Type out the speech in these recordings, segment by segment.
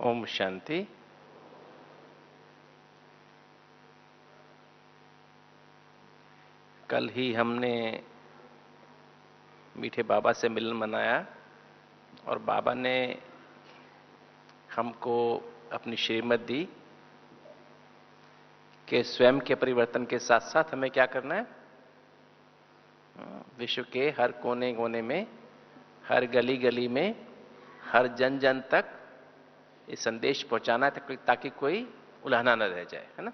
ओम शांति। कल ही हमने मीठे बाबा से मिलन मनाया और बाबा ने हमको अपनी श्रीमत दी कि स्वयं के परिवर्तन के साथ साथ हमें क्या करना है, विश्व के हर कोने कोने में, हर गली गली में, हर जन जन तक ये संदेश पहुंचाना है ताकि कोई उलझना न रह जाए, है ना।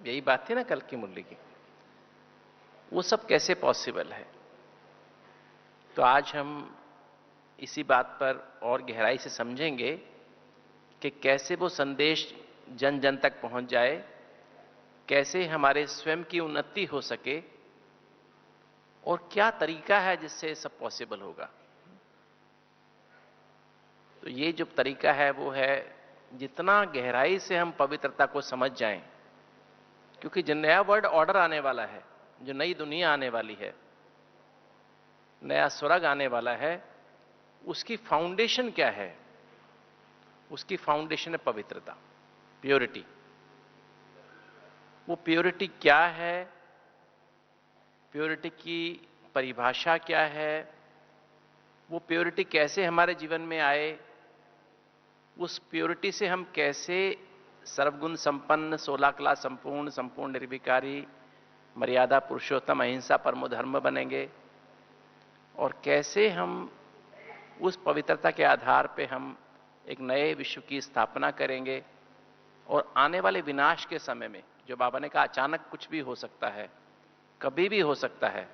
यही बात थी ना कल की मुरली की। वो सब कैसे पॉसिबल है, तो आज हम इसी बात पर और गहराई से समझेंगे कि कैसे वो संदेश जन जन तक पहुंच जाए, कैसे हमारे स्वयं की उन्नति हो सके और क्या तरीका है जिससे सब पॉसिबल होगा। तो ये जो तरीका है वो है जितना गहराई से हम पवित्रता को समझ जाएं, क्योंकि जो नया वर्ल्ड ऑर्डर आने वाला है, जो नई दुनिया आने वाली है, नया स्वर्ग आने वाला है, उसकी फाउंडेशन क्या है? उसकी फाउंडेशन है पवित्रता, प्योरिटी। वो प्योरिटी क्या है, प्योरिटी की परिभाषा क्या है, वो प्योरिटी कैसे हमारे जीवन में आए, उस प्योरिटी से हम कैसे सर्वगुण संपन्न, 16 कला संपूर्ण, संपूर्ण निर्विकारी, मर्यादा पुरुषोत्तम, अहिंसा परमो धर्म बनेंगे, और कैसे हम उस पवित्रता के आधार पे हम एक नए विश्व की स्थापना करेंगे। और आने वाले विनाश के समय में, जो बाबा ने कहा अचानक कुछ भी हो सकता है, कभी भी हो सकता है,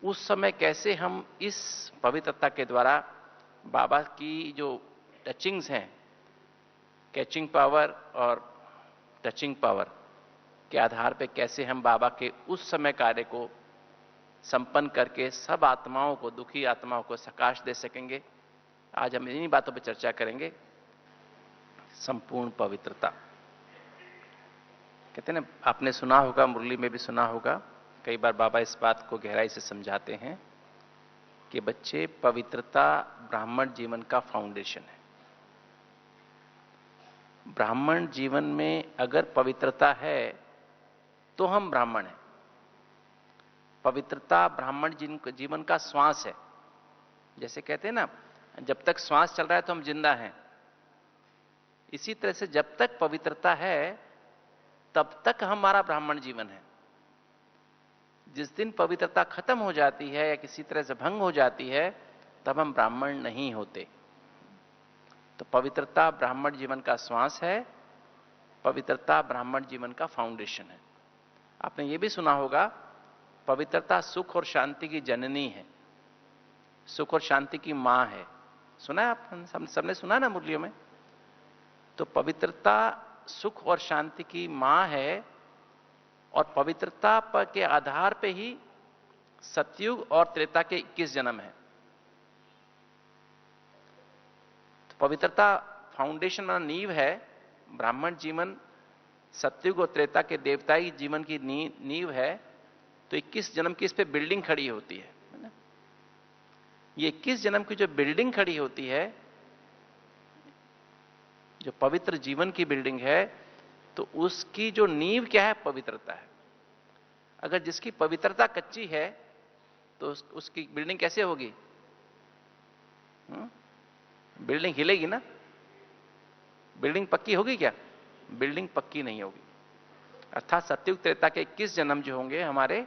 उस समय कैसे हम इस पवित्रता के द्वारा बाबा की जो टचिंग्स हैं, कैचिंग पावर और टचिंग पावर के आधार पे कैसे हम बाबा के उस समय कार्य को संपन्न करके सब आत्माओं को, दुखी आत्माओं को सकाश दे सकेंगे। आज हम इन्हीं बातों पर चर्चा करेंगे। संपूर्ण पवित्रता कहते हैं ना, आपने सुना होगा, मुरली में भी सुना होगा, कई बार बाबा इस बात को गहराई से समझाते हैं कि बच्चे, पवित्रता ब्राह्मण जीवन का फाउंडेशन है। ब्राह्मण जीवन में अगर पवित्रता है तो हम ब्राह्मण हैं। पवित्रता ब्राह्मण जीवन का श्वास है। जैसे कहते हैं ना, जब तक श्वास चल रहा है तो हम जिंदा हैं। इसी तरह से जब तक पवित्रता है तब तक हमारा ब्राह्मण जीवन है। जिस दिन पवित्रता खत्म हो जाती है या किसी तरह से भंग हो जाती है, तब हम ब्राह्मण नहीं होते। तो पवित्रता ब्राह्मण जीवन का श्वास है, पवित्रता ब्राह्मण जीवन का फाउंडेशन है। आपने ये भी सुना होगा, पवित्रता सुख और शांति की जननी है, सुख और शांति की मां है। सुना है आप सबने सुना ना मुरलियों में। तो पवित्रता सुख और शांति की मां है, और पवित्रता पर के आधार पे ही सतयुग और त्रेता के 21 जन्म है। तो पवित्रता फाउंडेशन माना नींव है। ब्राह्मण जीवन सतयुग और त्रेता के देवताई जीवन की नींव है। तो 21 जन्म की इस पे बिल्डिंग खड़ी होती है ना। ये 21 जन्म की जो बिल्डिंग खड़ी होती है, जो पवित्र जीवन की बिल्डिंग है, तो उसकी जो नींव क्या है, पवित्रता है। अगर जिसकी पवित्रता कच्ची है तो उसकी बिल्डिंग कैसे होगी? बिल्डिंग हिलेगी ना। बिल्डिंग पक्की होगी क्या? बिल्डिंग पक्की नहीं होगी। अर्थात सतयुग त्रेता के 21 जन्म जो होंगे हमारे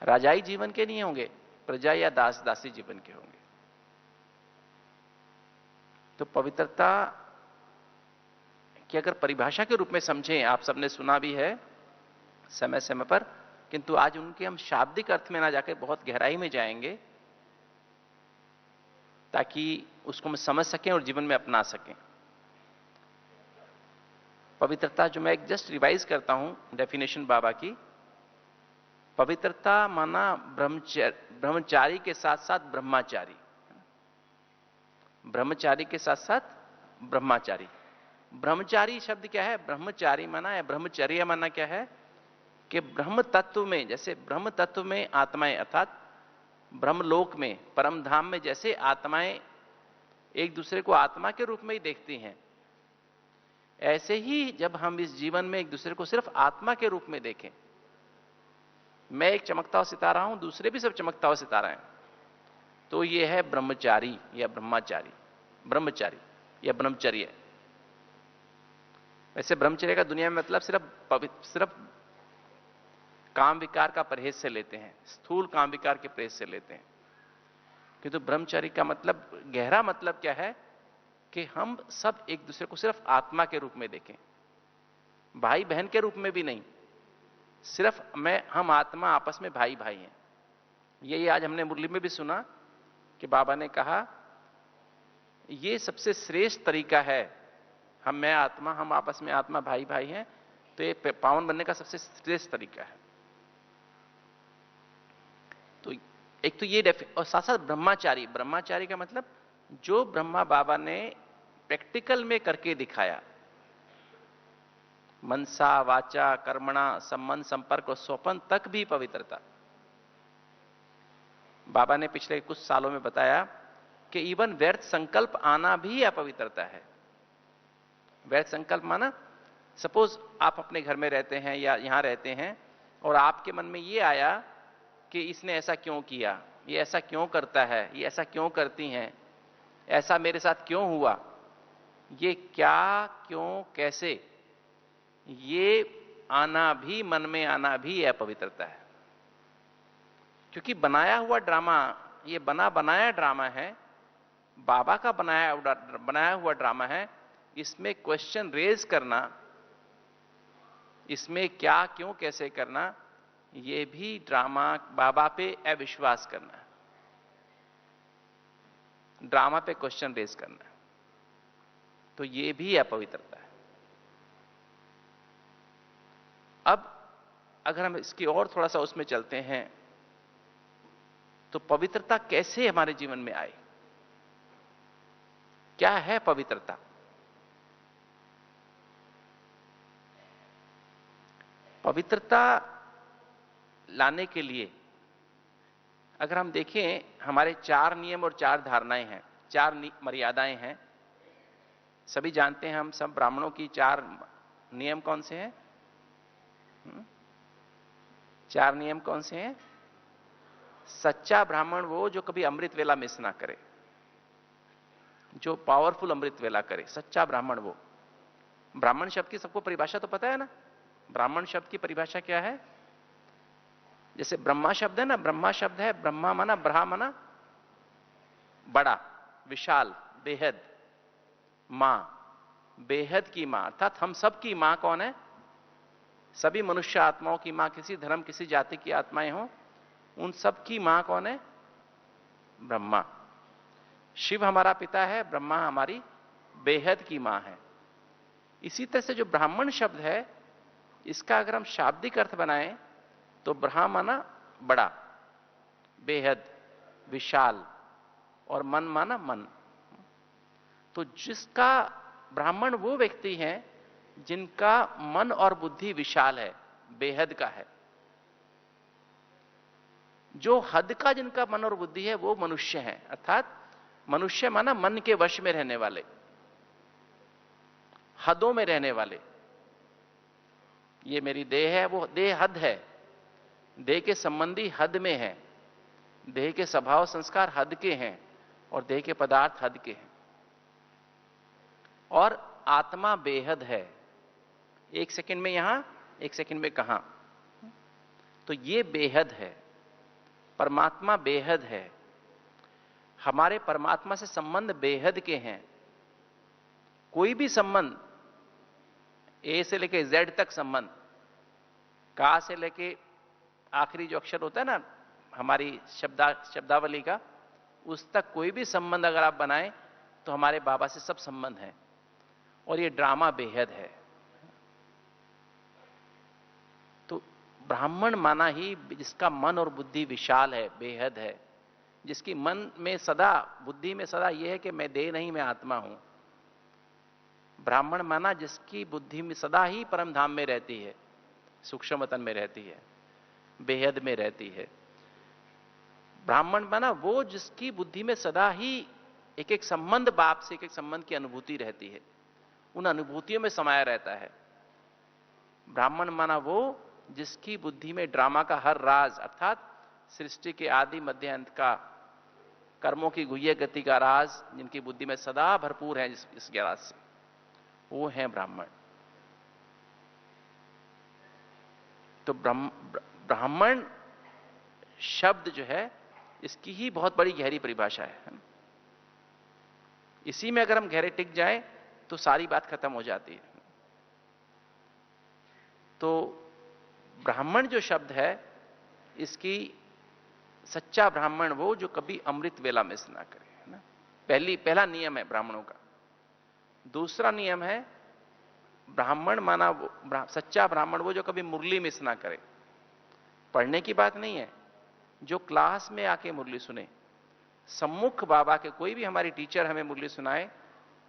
राजाई जीवन के नहीं होंगे, प्रजा या दास दासी जीवन के होंगे। तो पवित्रता की अगर परिभाषा के रूप में समझें, आप सबने सुना भी है समय समय पर, किंतु आज उनके हम शाब्दिक अर्थ में ना जाकर बहुत गहराई में जाएंगे ताकि उसको हम समझ सकें और जीवन में अपना सकें। पवित्रता, जो मैं एक जस्ट रिवाइज करता हूं डेफिनेशन बाबा की। पवित्रता माना ब्रह्मचारी के साथ साथ ब्रह्मचारी, ब्रह्मचारी के साथ साथ ब्रह्मचारी। ब्रह्मचारी शब्द क्या है? ब्रह्मचारी माना या ब्रह्मचर्य माना क्या है कि ब्रह्म तत्व में, जैसे ब्रह्म तत्व में आत्माएं, अर्थात ब्रह्मलोक में, परम धाम में जैसे आत्माएं एक दूसरे को आत्मा के रूप में ही देखती हैं, ऐसे ही जब हम इस जीवन में एक दूसरे को सिर्फ आत्मा के रूप में देखें, मैं एक चमकता हुआ सितारा हूं, दूसरे भी सब चमकता हुआ सितारा है, तो यह है ब्रह्मचारी या ब्रह्मचारी, ब्रह्मचारी या ब्रह्मचर्य। वैसे ब्रह्मचर्य का दुनिया में मतलब सिर्फ काम विकार का परहेज से लेते हैं, स्थूल काम विकार के परहेज से लेते हैं, किंतु ब्रह्मचर्य का मतलब, गहरा मतलब क्या है कि हम सब एक दूसरे को सिर्फ आत्मा के रूप में देखें, भाई बहन के रूप में भी नहीं, सिर्फ हम आत्मा आपस में भाई भाई हैं। यही आज हमने मुरली में भी सुना कि बाबा ने कहा ये सबसे श्रेष्ठ तरीका है, मैं आत्मा, हम आपस में आत्मा भाई भाई हैं, तो ये पावन बनने का सबसे श्रेष्ठ तरीका है। तो एक तो ये और साथ साथ ब्रह्मचारी, ब्रह्मचारी का मतलब जो ब्रह्मा बाबा ने प्रैक्टिकल में करके दिखाया, मनसा वाचा कर्मणा संबंध संपर्क और स्वपन तक भी पवित्रता। बाबा ने पिछले कुछ सालों में बताया कि इवन व्यर्थ संकल्प आना भी अपवित्रता है। व्यर्थ संकल्प माना, सपोज आप अपने घर में रहते हैं या यहां रहते हैं और आपके मन में ये आया कि इसने ऐसा क्यों किया, ये ऐसा क्यों करता है, ये ऐसा क्यों करती हैं, ऐसा मेरे साथ क्यों हुआ, ये क्या, क्यों, कैसे, ये आना भी, मन में आना भी अपवित्रता है। क्योंकि बनाया हुआ ड्रामा, ये बनाया ड्रामा है, बाबा का बनाया हुआ ड्रामा है। इसमें क्वेश्चन रेज करना, इसमें क्या, क्यों, कैसे करना, ये भी ड्रामा, बाबा पे अविश्वास करना, ड्रामा पे क्वेश्चन रेज करना, तो ये भी अपवित्रता है। अब अगर हम इसकी और थोड़ा सा उसमें चलते हैं तो पवित्रता कैसे हमारे जीवन में आए, क्या है पवित्रता? पवित्रता लाने के लिए अगर हम देखें, हमारे 4 नियम और 4 धारणाएं हैं, 4 मर्यादाएं हैं। सभी जानते हैं, हम सब ब्राह्मणों की 4 नियम कौन से हैं? 4 नियम कौन से हैं? सच्चा ब्राह्मण वो जो कभी अमृत वेला मिस ना करे, जो पावरफुल अमृत वेला करे, सच्चा ब्राह्मण वो। ब्राह्मण शब्द की सबको परिभाषा तो पता है ना? ब्राह्मण शब्द की परिभाषा क्या है? जैसे ब्रह्मा शब्द है ना, ब्रह्मा शब्द है, ब्रह्मा माना, ब्रहा माना बड़ा, विशाल, बेहद, मां, बेहद की मां, अर्थात हम सब की मां कौन है? सभी मनुष्य आत्माओं की मां, किसी धर्म किसी जाति की आत्माएं हो, उन सब की मां कौन है? ब्रह्मा। शिव हमारा पिता है, ब्रह्मा हमारी बेहद की मां है। इसी तरह से जो ब्राह्मण शब्द है, इसका अगर हम शाब्दिक अर्थ बनाएं तो ब्रहा माना बड़ा, बेहद, विशाल, और मन माना मन। तो जिसका ब्राह्मण वो व्यक्ति हैं जिनका मन और बुद्धि विशाल है, बेहद का है। जो हद का जिनका मन और बुद्धि है वो मनुष्य है, अर्थात मनुष्य माना मन के वश में रहने वाले, हदों में रहने वाले। ये मेरी देह है, वो देह हद है, देह के संबंधी हद में है, देह के स्वभाव संस्कार हद के हैं और देह के पदार्थ हद के हैं, और आत्मा बेहद है। 1 सेकंड में यहां, 1 सेकंड में कहां, तो ये बेहद है। परमात्मा बेहद है, हमारे परमात्मा से संबंध बेहद के हैं। कोई भी संबंध, ए से लेके जेड तक संबंध, का से लेके आखिरी जो अक्षर होता है ना हमारी शब्दावली का, उस तक कोई भी संबंध अगर आप बनाएं तो हमारे बाबा से सब संबंध है, और ये ड्रामा बेहद है। तो ब्राह्मण माना ही जिसका मन और बुद्धि विशाल है, बेहद है, जिसकी मन में सदा, बुद्धि में सदा यह है कि मैं देह नहीं, मैं आत्मा हूं। ब्राह्मण माना जिसकी बुद्धि में सदा ही परम धाम में रहती है, सूक्ष्म वतन में रहती है, बेहद में रहती है। ब्राह्मण माना वो जिसकी बुद्धि में सदा ही एक एक संबंध, बाप से एक एक संबंध की अनुभूति रहती है, उन अनुभूतियों में समाया रहता है। ब्राह्मण माना वो जिसकी बुद्धि में ड्रामा का हर राज अर्थात सृष्टि के आदि मध्य अंत का, कर्मों की गुह्य गति का राज जिनकी बुद्धि में सदा भरपूर है इस ज्ञान से, वो है ब्राह्मण। तो ब्राह्मण शब्द जो है इसकी ही बहुत बड़ी गहरी परिभाषा है। इसी में अगर हम गहरे टिक जाएं तो सारी बात खत्म हो जाती है। तो ब्राह्मण जो शब्द है इसकी सच्चा ब्राह्मण वो जो कभी अमृत वेला मिस ना करे, है ना। पहला नियम है ब्राह्मणों का। दूसरा नियम है ब्राह्मण माना सच्चा ब्राह्मण वो जो कभी मुरली मिस ना करे। पढ़ने की बात नहीं है, जो क्लास में आके मुरली सुने, सम्मुख बाबा के कोई भी हमारी टीचर हमें मुरली सुनाए,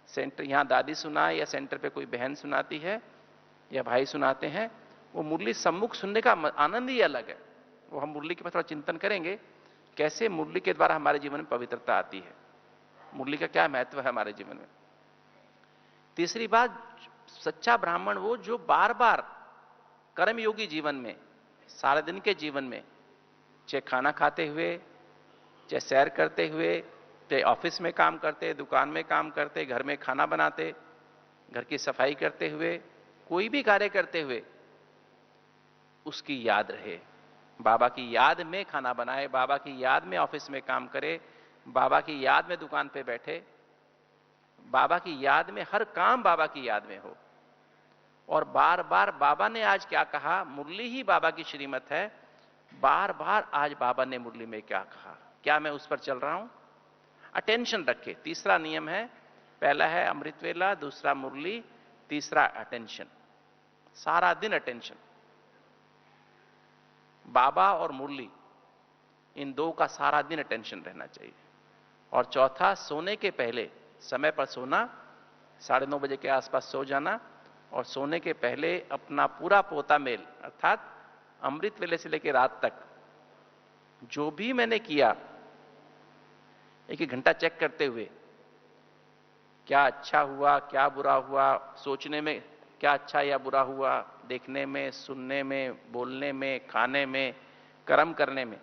सेंटर यहां दादी सुनाए या सेंटर पे कोई बहन सुनाती है या भाई सुनाते हैं, वो मुरली सम्मुख सुनने का आनंद ही अलग है। वो हम मुरली के पास थोड़ा चिंतन करेंगे कैसे मुरली के द्वारा हमारे जीवन में पवित्रता आती है, मुरली का क्या महत्व है हमारे जीवन में। तीसरी बात, सच्चा ब्राह्मण वो जो बार बार कर्मयोगी जीवन में, सारे दिन के जीवन में, चाहे खाना खाते हुए, चाहे सैर करते हुए, चाहे ऑफिस में काम करते, दुकान में काम करते, घर में खाना बनाते, घर की सफाई करते हुए, कोई भी कार्य करते हुए उसकी याद रहे, बाबा की याद में खाना बनाए, बाबा की याद में ऑफिस में काम करे, बाबा की याद में दुकान पे बैठे, बाबा की याद में हर काम बाबा की याद में हो। और बार बार बाबा ने आज क्या कहा, मुरली ही बाबा की श्रीमत है, बार बार आज बाबा ने मुरली में क्या कहा, क्या मैं उस पर चल रहा हूं, अटेंशन रखे। तीसरा नियम है, पहला है अमृत वेला, दूसरा मुरली, तीसरा अटेंशन, सारा दिन अटेंशन। बाबा और मुरली इन दो का सारा दिन अटेंशन रहना चाहिए। और चौथा, सोने के पहले समय पर सोना, 9:30 बजे के आसपास सो जाना, और सोने के पहले अपना पूरा पोता मेल अर्थात अमृत वेले से लेकर रात तक जो भी मैंने किया, एक एक घंटा चेक करते हुए, क्या अच्छा हुआ, क्या बुरा हुआ, सोचने में क्या अच्छा या बुरा हुआ, देखने में, सुनने में, बोलने में, खाने में, कर्म करने में,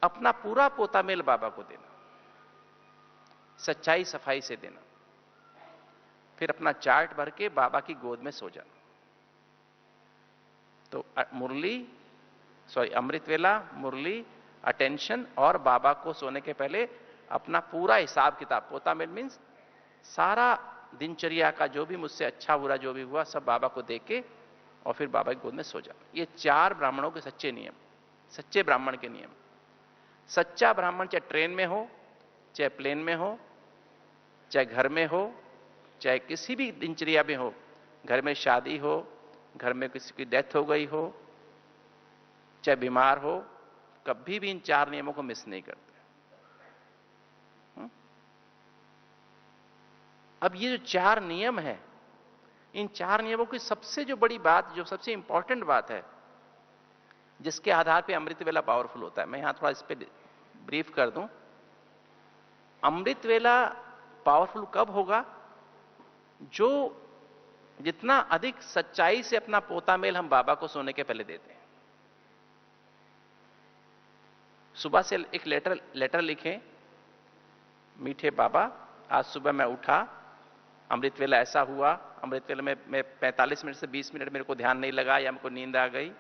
अपना पूरा पोता मेल बाबा को देना, सच्चाई सफाई से देना, फिर अपना चार्ट भर के बाबा की गोद में सो जाना। तो अमृत वेला, मुरली, अटेंशन और बाबा को सोने के पहले अपना पूरा हिसाब किताब, पोता मेल मीन्स सारा दिनचर्या का जो भी मुझसे अच्छा बुरा जो भी हुआ सब बाबा को दे के और फिर बाबा की गोद में सो जाना। ये 4 ब्राह्मणों के सच्चे नियम, सच्चे ब्राह्मण के नियम। सच्चा ब्राह्मण चाहे ट्रेन में हो, चाहे प्लेन में हो, चाहे घर में हो, चाहे किसी भी दिनचर्या में हो, घर में शादी हो, घर में किसी की डेथ हो गई हो, चाहे बीमार हो, कभी भी इन 4 नियमों को मिस नहीं करते। अब ये जो 4 नियम है, इन 4 नियमों की सबसे जो बड़ी बात, जो सबसे इंपॉर्टेंट बात है, जिसके आधार पे अमृत वेला पावरफुल होता है, मैं यहां थोड़ा इस पे ब्रीफ कर दूं। अमृत वेला पावरफुल कब होगा, जो जितना अधिक सच्चाई से अपना पोता मेल हम बाबा को सोने के पहले देते हैं। सुबह से एक लेटर लिखें, मीठे बाबा, आज सुबह मैं उठा, अमृत वेला ऐसा हुआ, अमृत वेला में मैं 45 मिनट से 20 मिनट मेरे को ध्यान नहीं लगा या मेरे को नींद आ गई,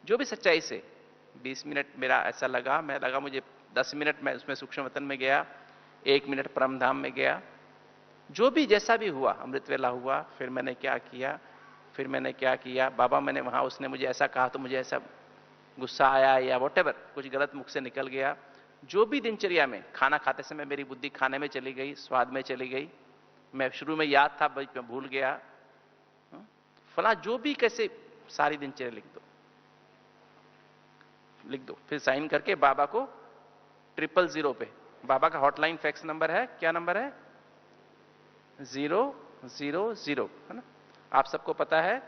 जो भी सच्चाई से 20 मिनट मेरा ऐसा लगा, मैं लगा मुझे 10 मिनट मैं उसमें सूक्ष्म वतन में गया, 1 मिनट परम धाम में गया, जो भी जैसा भी हुआ, अमृत वेला हुआ, फिर मैंने क्या किया, फिर मैंने क्या किया, बाबा मैंने वहां, उसने मुझे ऐसा कहा तो मुझे ऐसा गुस्सा आया या वॉटेवर, कुछ गलत मुख से निकल गया, जो भी दिनचर्या में, खाना खाते समय मेरी बुद्धि खाने में चली गई, स्वाद में चली गई, मैं शुरू में याद था बीच में भूल गया, फला जो भी कैसे, सारी दिनचर्या लिख दो, फिर साइन करके बाबा को 000 पे, बाबा का हॉटलाइन फैक्स नंबर है, क्या नंबर है, 000, है ना। आप सबको पता है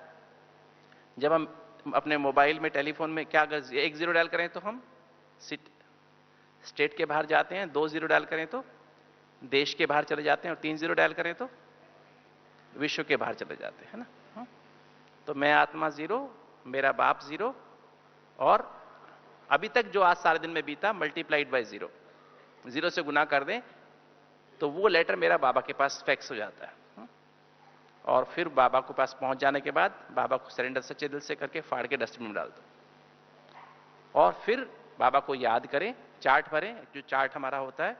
जब हम अपने मोबाइल में, टेलीफोन में क्या, अगर 1 0 डायल करें तो हम स्टेट के बाहर जाते हैं, 2 0 डायल करें तो देश के बाहर चले जाते हैं, और 3 0 डायल करें तो विश्व के बाहर चले जाते हैं ना। हाँ? तो मैं आत्मा जीरो, मेरा बाप जीरो, और अभी तक जो आज सारे दिन में बीता मल्टीप्लाइड बाय जीरो, जीरो से गुना कर दें तो वो लेटर मेरा बाबा के पास फैक्स हो जाता है। और फिर बाबा के पास पहुंच जाने के बाद बाबा को सरेंडर सच्चे दिल से करके फाड़ के डस्टबिन में डाल दो, और फिर बाबा को याद करें, चार्ट भरें, जो चार्ट हमारा होता है,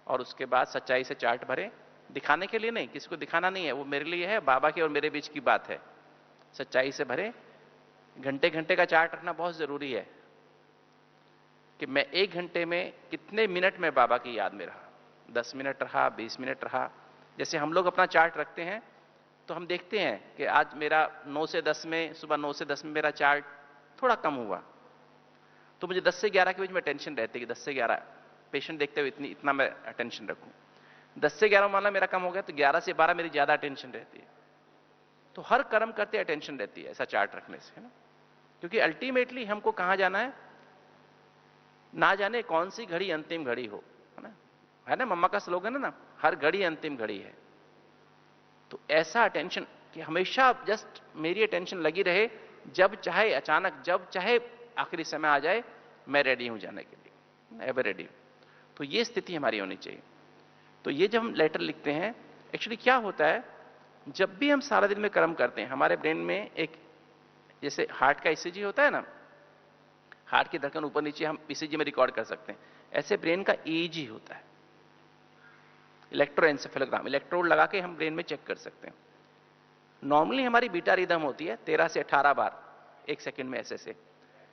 और उसके बाद सच्चाई से चार्ट भरें। दिखाने के लिए नहीं, किसी को दिखाना नहीं है, वो मेरे लिए है, बाबा के और मेरे बीच की बात है। सच्चाई से भरें। घंटे घंटे का चार्ट रखना बहुत जरूरी है कि मैं 1 घंटे में कितने मिनट में बाबा की याद में रहा, 10 मिनट रहा, 20 मिनट रहा। जैसे हम लोग अपना चार्ट रखते हैं तो हम देखते हैं कि आज मेरा 9 से 10 में, सुबह 9 से 10 में मेरा चार्ट थोड़ा कम हुआ, तो मुझे 10 से 11 के बीच में टेंशन रहती है कि 10 से 11 पेशेंट देखते हुए इतना मैं अटेंशन रखूं। 10 से 11 मान लो मेरा कम हो गया तो 11 से 12 मेरी ज्यादा अटेंशन रहती है। तो हर कर्म करते अटेंशन रहती है ऐसा चार्ट रखने से, है ना। क्योंकि अल्टीमेटली हमको कहां जाना है, ना जाने कौन सी घड़ी अंतिम घड़ी हो, है ना। मम्मा का स्लोगन है ना, हर घड़ी अंतिम घड़ी है। तो ऐसा अटेंशन कि हमेशा जस्ट मेरी अटेंशन लगी रहे, जब चाहे अचानक, जब चाहे आखिरी समय आ जाए, मैं रेडी हूं जाने के लिए, एवर रेडी। तो ये स्थिति हमारी होनी चाहिए। तो ये जब हम लेटर लिखते हैं, एक्चुअली क्या होता है, जब भी हम सारा दिन में कर्म करते हैं, हमारे ब्रेन में एक, जैसे हार्ट का ईसीजी होता है ना, हार्ट की धड़कन ऊपर नीचे हम ईसीजी में रिकॉर्ड कर सकते हैं, ऐसे ब्रेन का ईईजी होता है, इलेक्ट्रोएन्सेफेलोग्राम, इलेक्ट्रोड लगा के हम ब्रेन में चेक कर सकते हैं। नॉर्मली हमारी बीटा रिदम होती है 13 से 18 बार 1 सेकंड में, ऐसे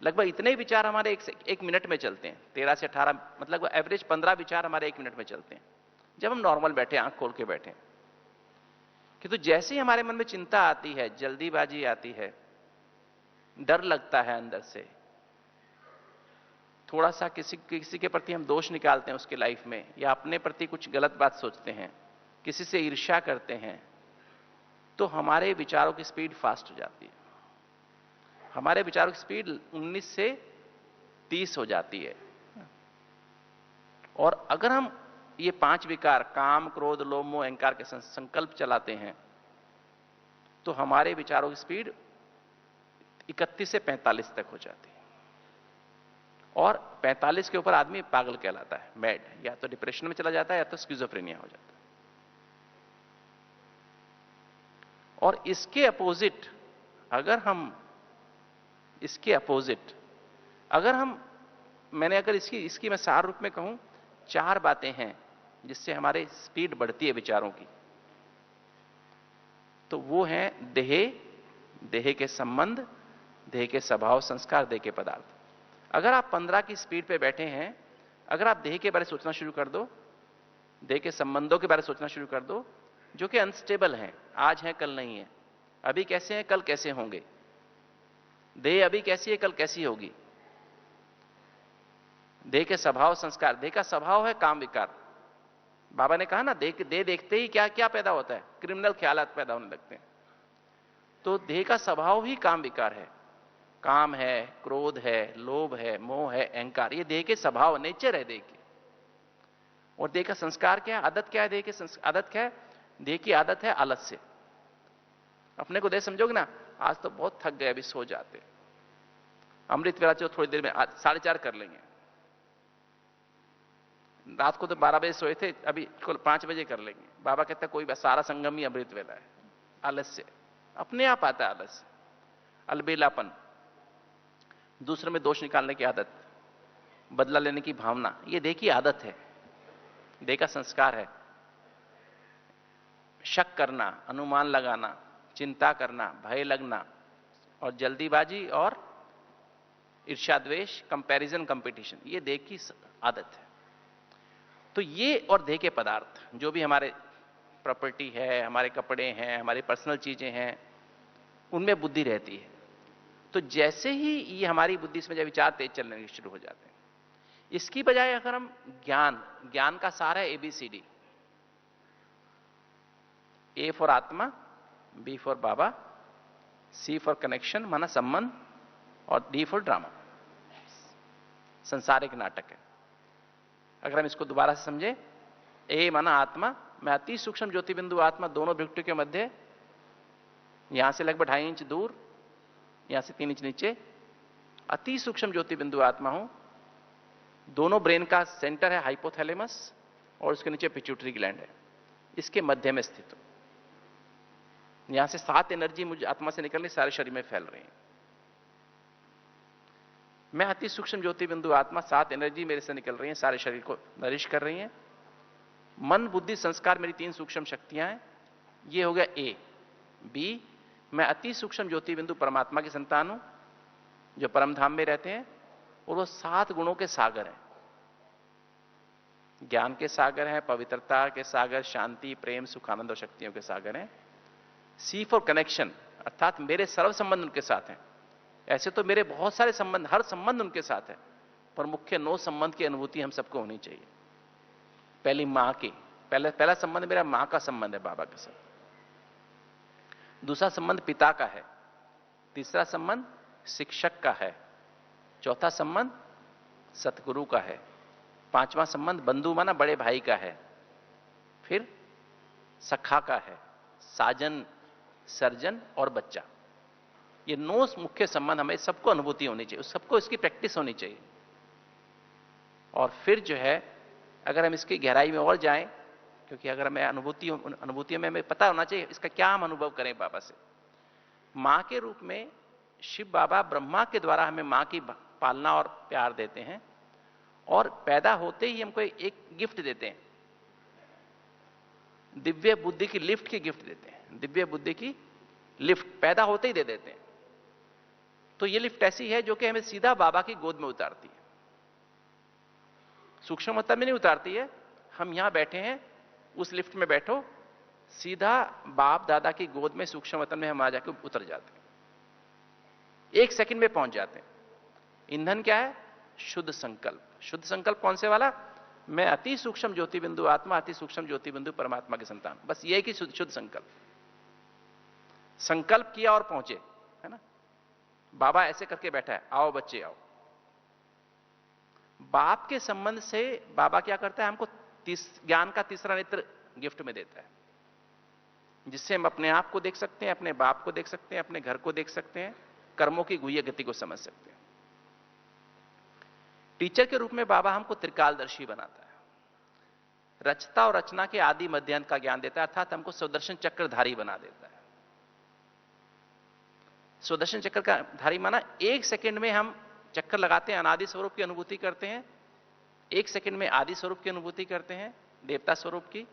लगभग इतने ही विचार हमारे एक मिनट में चलते हैं। 13 से 18 मतलब एवरेज 15 विचार हमारे 1 मिनट में चलते हैं, जब हम नॉर्मल बैठे, आंख खोल के बैठे। कि तो जैसे ही हमारे मन में चिंता आती है, जल्दीबाजी आती है, डर लगता है अंदर से, थोड़ा सा किसी के प्रति हम दोष निकालते हैं उसके लाइफ में, या अपने प्रति कुछ गलत बात सोचते हैं, किसी से ईर्ष्या करते हैं, तो हमारे विचारों की स्पीड फास्ट हो जाती है। हमारे विचारों की स्पीड 19 से 30 हो जाती है। और अगर हम ये 5 विकार, काम, क्रोध, लोभ, मोह, अहंकार के संकल्प चलाते हैं, तो हमारे विचारों की स्पीड 31 से 45 तक हो जाती है। और 45 के ऊपर आदमी पागल कहलाता है, मैड, या तो डिप्रेशन में चला जाता है या तो स्किज़ोफ्रेनिया हो जाता है। और इसके अपोजिट अगर हम मैंने अगर इसकी मैं सार रूप में कहूं, 4 बातें हैं जिससे हमारे स्पीड बढ़ती है विचारों की। तो वो हैं देह के संबंध, देह के स्वभाव संस्कार, देह के पदार्थ। अगर आप 15 की स्पीड पे बैठे हैं, अगर आप देह के बारे में सोचना शुरू कर दो, देह के संबंधों के बारे में सोचना शुरू कर दो, जो कि अनस्टेबल हैं, आज हैं कल नहीं है, अभी कैसे हैं कल कैसे होंगे, देह अभी कैसी है कल कैसी होगी। देह के स्वभाव संस्कार, देह का स्वभाव है काम विकार। बाबा ने कहा ना, देह देखते ही क्या क्या पैदा होता है, क्रिमिनल ख्यालात पैदा होने लगते हैं। तो देह का स्वभाव ही काम विकार है, काम है, क्रोध है, लोभ है, मोह है, अहंकार, ये देह के स्वभाव, नेचर है देह की। और देह का संस्कार क्या है, आदत क्या है, देह की आदत क्या है, देह की आदत है आलस्य। अपने को देह समझोगे ना, आज तो बहुत थक गए, अभी सो जाते, अमृत वेला चलो थोड़ी देर में 4:30 कर लेंगे। रात को तो 12 बजे सोए थे, अभी 5 बजे कर लेंगे। बाबा कहता है कोई सारा संगम ही अमृत वेला है। आलस्य अपने आप आता है, आलस्य, अलबेलापन, दूसरे में दोष निकालने की आदत, बदला लेने की भावना, ये देह की आदत है, देह का संस्कार है। शक करना, अनुमान लगाना, चिंता करना, भय लगना, और जल्दीबाजी, और ईर्ष्या द्वेष, कंपैरिजन, कंपटीशन, ये देह की आदत है। तो ये और देह के पदार्थ, जो भी हमारे प्रॉपर्टी है, हमारे कपड़े हैं, हमारी पर्सनल चीजें हैं, उनमें बुद्धि रहती है। तो जैसे ही ये हमारी बुद्धि इसमें जब विचार तेज चलने शुरू हो जाते हैं, इसकी बजाय अगर हम ज्ञान का सार है ABCD, A फॉर आत्मा, B for Baba, C for connection माना संबंध, और D फॉर ड्रामा, संसार एक नाटक है। अगर हम इसको दोबारा से समझे, A माना आत्मा, मैं अति सूक्ष्म ज्योति बिंदु आत्मा दोनों भृकुटियों के मध्य यहां से लगभग 2.5 इंच दूर, यहां से 3 इंच नीचे अति सूक्ष्म ज्योति बिंदु आत्मा हूं। दोनों ब्रेन का सेंटर है हाइपोथैलेमस और उसके नीचे पिट्यूटरी ग्लैंड है, इसके मध्य में स्थित हूं। यहां से 7 एनर्जी मुझे आत्मा से निकलनी सारे शरीर में फैल रही है। मैं अति सूक्ष्म ज्योति बिंदु आत्मा, 7 एनर्जी मेरे से निकल रही हैं, सारे शरीर को नरिश कर रही हैं। मन बुद्धि संस्कार मेरी 3 सूक्ष्म शक्तियां हैं। ये हो गया ए। बी, मैं अति सूक्ष्म ज्योति बिंदु परमात्मा की संतान हूं जो परम धाम में रहते हैं, और वो 7 गुणों के सागर हैं। ज्ञान के सागर हैं, पवित्रता के सागर, शांति, प्रेम, सुख, आनंद और शक्तियों के सागर हैं। सी फॉर कनेक्शन, अर्थात मेरे सर्व संबंध उनके साथ हैं। ऐसे तो मेरे बहुत सारे संबंध, हर संबंध उनके साथ है, पर मुख्य 9 संबंध की अनुभूति हम सबको होनी चाहिए। पहली मां की, पहला संबंध मेरा मां का संबंध है बाबा के साथ। दूसरा संबंध पिता का है। तीसरा संबंध शिक्षक का है। चौथा संबंध सतगुरु का है। 5वां संबंध बंधु माना बड़े भाई का है। फिर सखा का है, साजन, सर्जन और बच्चा। ये 9 मुख्य संबंध हमें सबको अनुभूति होनी चाहिए, सबको इसकी प्रैक्टिस होनी चाहिए। और फिर जो है, अगर हम इसकी गहराई में और जाएं, क्योंकि अगर हमें अनुभूतियों में हमें पता होना चाहिए इसका क्या हम अनुभव करें बाबा से। मां के रूप में शिव बाबा ब्रह्मा के द्वारा हमें मां की पालना और प्यार देते हैं, और पैदा होते ही हमको एक गिफ्ट देते हैं, दिव्य बुद्धि की लिफ्ट की गिफ्ट देते हैं। दिव्य बुद्धि की लिफ्ट पैदा होते ही दे देते हैं। तो ये लिफ्ट ऐसी है जो कि हमें सीधा बाबा की गोद में उतारती है। सूक्ष्म मतलब में नहीं उतारती है, हम यहां बैठे हैं, उस लिफ्ट में बैठो, सीधा बाप दादा की गोद में सूक्ष्म वतन में हम आ जाके उतर जाते हैं। 1 सेकंड में पहुंच जाते हैं। ईंधन क्या है? शुद्ध संकल्प। शुद्ध संकल्प कौन से वाला? मैं अति सूक्ष्म ज्योति बिंदु आत्मा, अति सूक्ष्म ज्योति बिंदु परमात्मा की संतान। बस ये कि शुद्ध संकल्प। संकल्प किया और पहुंचे, है ना। बाबा ऐसे करके बैठा है, आओ बच्चे आओ। बाप के संबंध से बाबा क्या करता है? हमको ज्ञान का तीसरा नेत्र गिफ्ट में देता है, जिससे हम अपने आप को देख सकते हैं, अपने बाप को देख सकते हैं, अपने घर को देख सकते हैं, कर्मों की गुह्य गति को समझ सकते हैं। टीचर के रूप में बाबा हमको त्रिकालदर्शी बनाता है, रचता और रचना के आदि मध्यांत का ज्ञान देता है, अर्थात हमको सुदर्शन चक्रधारी बना देता है। सुदर्शन चक्र का धारी माना 1 सेकंड में हम चक्कर लगाते हैं, अनादि स्वरूप की अनुभूति करते हैं। 1 सेकंड में आदि स्वरूप की अनुभूति करते हैं, देवता स्वरूप की।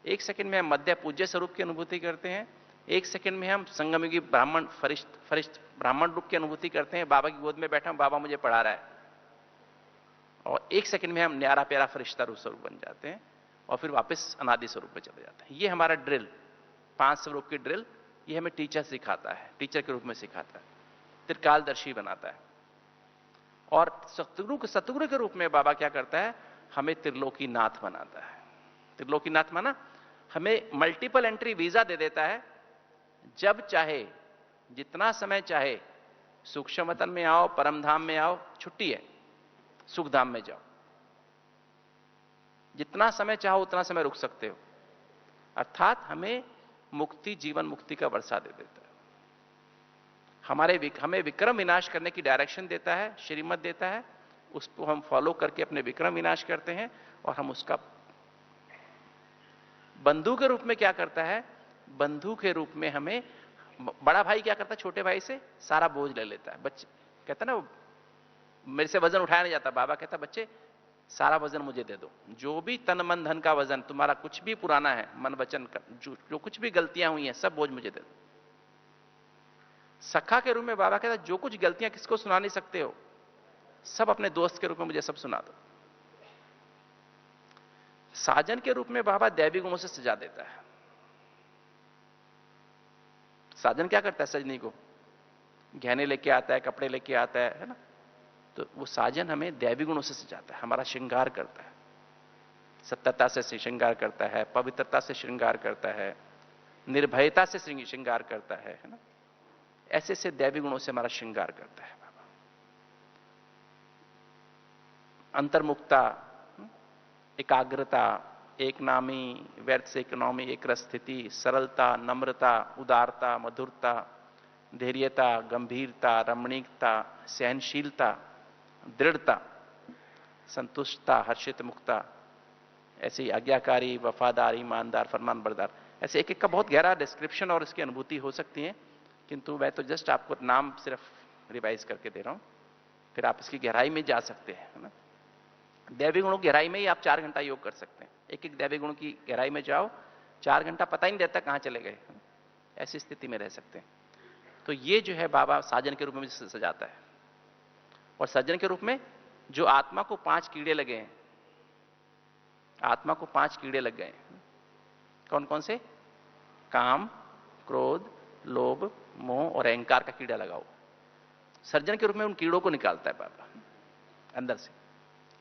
1 सेकंड में हम मध्य पूज्य स्वरूप की अनुभूति करते हैं। 1 सेकंड में हम संगमयुगी ब्राह्मण फरिश्त ब्राह्मण रूप की अनुभूति करते हैं। बाबा की गोद में बैठा हूं, बाबा मुझे पढ़ा रहा है। और 1 सेकंड में हम न्यारा प्यारा फरिश्ता रूप स्वरूप बन जाते हैं, और फिर वापस अनादि स्वरूप में चले जाते हैं। ये हमारा ड्रिल, 5 स्वरूप की ड्रिल, ये हमें टीचर सिखाता है, टीचर के रूप में सिखाता है, त्रिकालदर्शी बनाता है। और सतगुरु के रूप में बाबा क्या करता है? हमें त्रिलोकीनाथ बनाता है। त्रिलोकीनाथ माना हमें मल्टीपल एंट्री वीजा दे देता है। जब चाहे, जितना समय चाहे, सूक्ष्म वतन में आओ, परम धाम में आओ, छुट्टी है, सुख धाम में जाओ। जितना समय चाहो उतना समय रुक सकते हो। अर्थात हमें मुक्ति, जीवन मुक्ति का वर्षा दे देता है। हमें विक्रम विनाश करने की डायरेक्शन देता है, श्रीमत देता है, उसको हम फॉलो करके अपने विक्रम विनाश करते हैं। और हम उसका बंधु के रूप में क्या करता है? बंधु के रूप में हमें, बड़ा भाई क्या करता है? छोटे भाई से सारा बोझ ले लेता है। बच्चे कहता ना, मेरे से वजन उठाया नहीं जाता। बाबा कहता बच्चे सारा वजन मुझे दे दो, जो भी तन मन धन का वजन तुम्हारा कुछ भी पुराना है, मन वचन का जो कुछ भी गलतियां हुई हैं, सब बोझ मुझे दे दो। सखा के रूप में बाबा कहता जो कुछ गलतियां किसको सुना नहीं सकते हो, सब अपने दोस्त के रूप में मुझे सब सुना दो। साजन के रूप में बाबा दैवी गुणों से सजा देता है। साजन क्या करता है? सजनी को गहने लेके आता है, कपड़े लेके आता है ना। तो वो साजन हमें दैवी गुणों से सजाता है, हमारा श्रृंगार करता है, सत्यता से श्रृंगार करता है, पवित्रता से श्रृंगार करता है, निर्भयता से श्रृंगार करता है ना। ऐसे से दैवी गुणों से हमारा श्रृंगार करता है बाबा। अंतर्मुक्ता, एकाग्रता, एक नामी, व्यर्थ से इकोनॉमी, एक रस स्थिति, सरलता, नम्रता, उदारता, मधुरता, धैर्यता, गंभीरता, रमणीकता, सहनशीलता, दृढ़ता, संतुष्टता, हर्षित मुक्ता, ऐसे ही आज्ञाकारी, वफादार, ईमानदार, फरमान बरदार। ऐसे एक एक का बहुत गहरा डिस्क्रिप्शन और इसकी अनुभूति हो सकती है, किंतु मैं तो जस्ट आपको नाम सिर्फ रिवाइज करके दे रहा हूं, फिर आप इसकी गहराई में जा सकते हैं, है ना। दैवी गुणों की गहराई में ही आप 4 घंटा योग कर सकते हैं। एक एक दैवी गुण की गहराई में जाओ, 4 घंटा पता ही नहीं रहता कहां चले गए, ऐसी स्थिति में रह सकते हैं। तो ये जो है बाबा साजन के रूप में सजाता है, और सज्जन के रूप में जो आत्मा को 5 कीड़े लगे हैं, आत्मा को 5 कीड़े लग गए। कौन कौन से? काम, क्रोध, लोभ, मोह और अहंकार का कीड़ा लगाओ। सर्जन के रूप में उन कीड़ों को निकालता है बाबा अंदर से।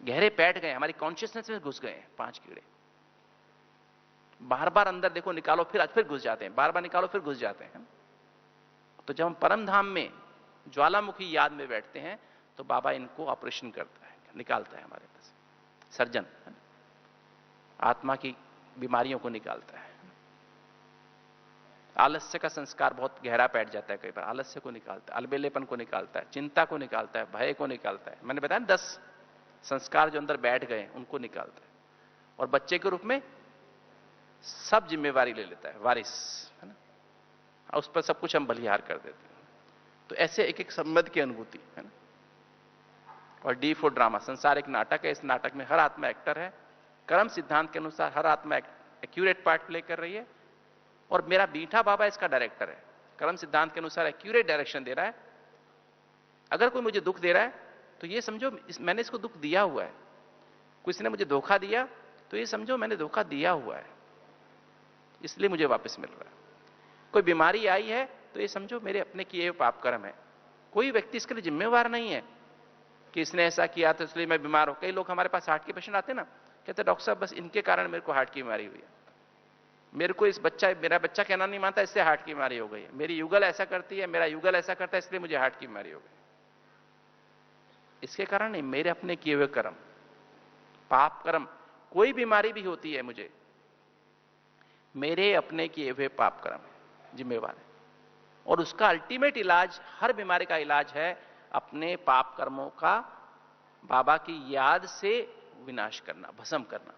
गहरे बैठ गए, हमारी कॉन्शियसनेस में घुस गए 5 कीड़े। बार बार अंदर देखो, निकालो, फिर घुस जाते हैं, बार बार निकालो, फिर घुस जाते हैं। तो जब हम परम धाम में ज्वालामुखी याद में बैठते हैं तो बाबा इनको ऑपरेशन करता है, निकालता है हमारे पास। सर्जन आत्मा की बीमारियों को निकालता है। आलस्य का संस्कार बहुत गहरा बैठ जाता है, कई बार आलस्य को निकालता है, अलबेलेपन को निकालता है, चिंता को निकालता है, भय को निकालता है। मैंने बताया 10 संस्कार जो अंदर बैठ गए उनको निकालता है। और बच्चे के रूप में सब जिम्मेवारी ले लेता है, वारिस, है ना, और उस पर सब कुछ हम बलिहार कर देते हैं। तो ऐसे एक एक संबंध की अनुभूति, है ना। और डी फॉर ड्रामा, संसार एक नाटक है, इस नाटक में हर आत्मा एक्टर है। कर्म सिद्धांत के अनुसार हर आत्मा एक्यूरेट पार्ट प्ले कर रही है, और मेरा मीठा बाबा इसका डायरेक्टर है। कर्म सिद्धांत के अनुसार एक्यूरेट डायरेक्शन दे रहा है। अगर कोई मुझे दुख दे रहा है तो ये समझो मैंने इसको दुख दिया हुआ है। किसी ने मुझे धोखा दिया तो ये समझो मैंने धोखा दिया हुआ है, इसलिए मुझे वापस मिल रहा है। कोई बीमारी आई है तो ये समझो मेरे अपने किए हुए पाप कर्म है। कोई व्यक्ति इसके लिए जिम्मेवार नहीं है कि इसने ऐसा किया तो इसलिए मैं बीमार हूं। कई लोग हमारे पास हार्ट के पेशेंट आते हैं ना, कहते डॉक्टर साहब बस इनके कारण मेरे को हार्ट की बीमारी हुई है, मेरे को मेरा बच्चा कहना नहीं मानता इससे हार्ट की बीमारी हो गई है, मेरी युगल ऐसा करती है, मेरा युगल ऐसा करता है इसलिए मुझे हार्ट की बीमारी हो गई। इसके कारण नहीं, मेरे अपने किए हुए कर्म, पाप कर्म। कोई बीमारी भी होती है मुझे, मेरे अपने किए हुए पाप कर्म जिम्मेवार है। और उसका अल्टीमेट इलाज, हर बीमारी का इलाज है अपने पाप कर्मों का बाबा की याद से विनाश करना, भस्म करना।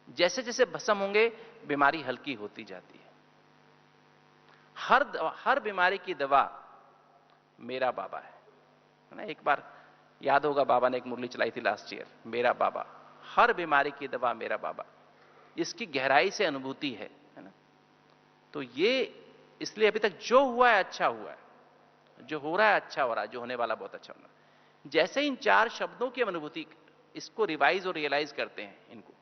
जैसे जैसे भस्म होंगे बीमारी हल्की होती जाती है। हर बीमारी की दवा मेरा बाबा है ना। एक बार याद होगा बाबा ने एक मुरली चलाई थी लास्ट ईयर, मेरा बाबा, हर बीमारी की दवा मेरा बाबा। इसकी गहराई से अनुभूति है ना। तो ये इसलिए अभी तक जो हुआ है अच्छा हुआ है, जो हो रहा है अच्छा हो रहा है, जो होने वाला बहुत अच्छा होना है। जैसे इन 4 शब्दों की अनुभूति, इसको रिवाइज और रियलाइज करते हैं, इनको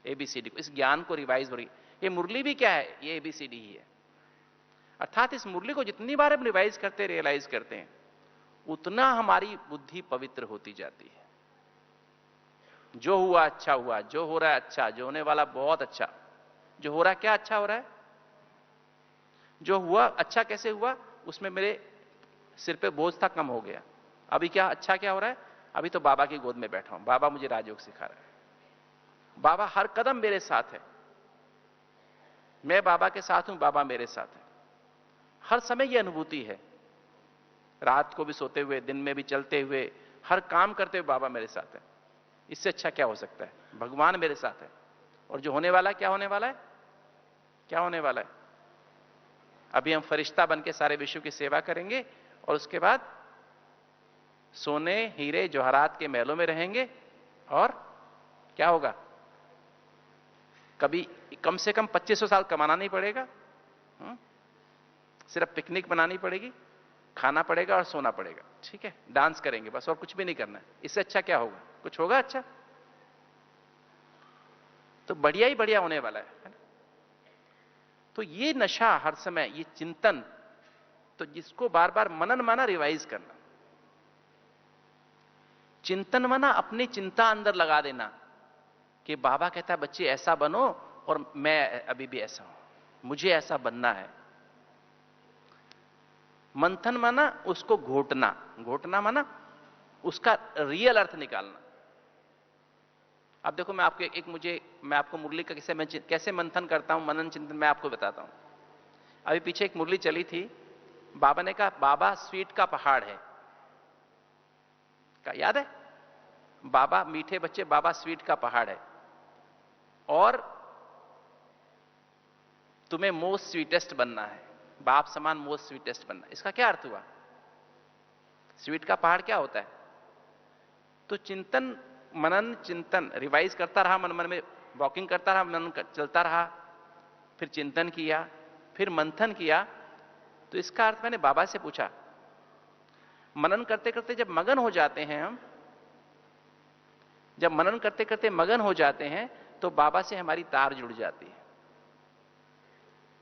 एबीसीडी को, इस ज्ञान को रिवाइज और ये मुरली भी क्या है, ये एबीसीडी ही है। अर्थात इस मुरली को जितनी बार हम रिवाइज करते रियलाइज करते हैं उतना हमारी बुद्धि पवित्र होती जाती है। जो हुआ अच्छा हुआ, जो हो रहा है अच्छा, जो होने वाला बहुत अच्छा। जो हो रहा है क्या अच्छा हो रहा है, जो हुआ अच्छा कैसे हुआ, उसमें मेरे सिर पे बोझ था, कम हो गया। अभी क्या अच्छा क्या हो रहा है, अभी तो बाबा की गोद में बैठा हूं, बाबा मुझे राजयोग सिखा रहा है, बाबा हर कदम मेरे साथ है, मैं बाबा के साथ हूं, बाबा मेरे साथ है। हर समय यह अनुभूति है, रात को भी सोते हुए, दिन में भी चलते हुए, हर काम करते हुए बाबा मेरे साथ है। इससे अच्छा क्या हो सकता है, भगवान मेरे साथ है। और जो होने वाला है, क्या होने वाला है, क्या होने वाला है, अभी हम फरिश्ता बन के सारे विश्व की सेवा करेंगे और उसके बाद सोने हीरे जवाहरात के महलों में रहेंगे। और क्या होगा, कभी कम से कम 2500 साल कमाना नहीं पड़ेगा, सिर्फ पिकनिक बनानी पड़ेगी, खाना पड़ेगा और सोना पड़ेगा, ठीक है, डांस करेंगे बस, और कुछ भी नहीं करना है। इससे अच्छा क्या होगा, कुछ होगा अच्छा? तो बढ़िया ही बढ़िया होने वाला है। तो ये नशा हर समय, ये चिंतन, तो जिसको बार बार मनन माना रिवाइज करना, चिंतन माना अपनी चिंता अंदर लगा देना कि बाबा कहता है बच्चे ऐसा बनो और मैं अभी भी ऐसा हूं, मुझे ऐसा बनना है। मंथन माना उसको घोटना, घोटना माना उसका रियल अर्थ निकालना। अब देखो, मैं आपको मैं आपको मुरली का कैसे मंथन करता हूं, मनन चिंतन मैं आपको बताता हूं। अभी पीछे एक मुरली चली थी, बाबा ने कहा बाबा स्वीट का पहाड़ है। क्या याद है? बाबा मीठे बच्चे, बाबा स्वीट का पहाड़ है, और तुम्हें मोस्ट स्वीटेस्ट बनना है, बाप समान मोस्ट स्वीटेस्ट बनना है। इसका क्या अर्थ हुआ? स्वीट का पहाड़ क्या होता है? तो चिंतन, मनन चिंतन रिवाइज करता रहा, मन मन में वॉकिंग करता रहा, मनन चलता रहा, फिर चिंतन किया, फिर मंथन किया। तो इसका अर्थ मैंने बाबा से पूछा, मनन करते करते जब मगन हो जाते हैं हम, जब मनन करते करते मगन हो जाते हैं, तो बाबा से हमारी तार जुड़ जाती है।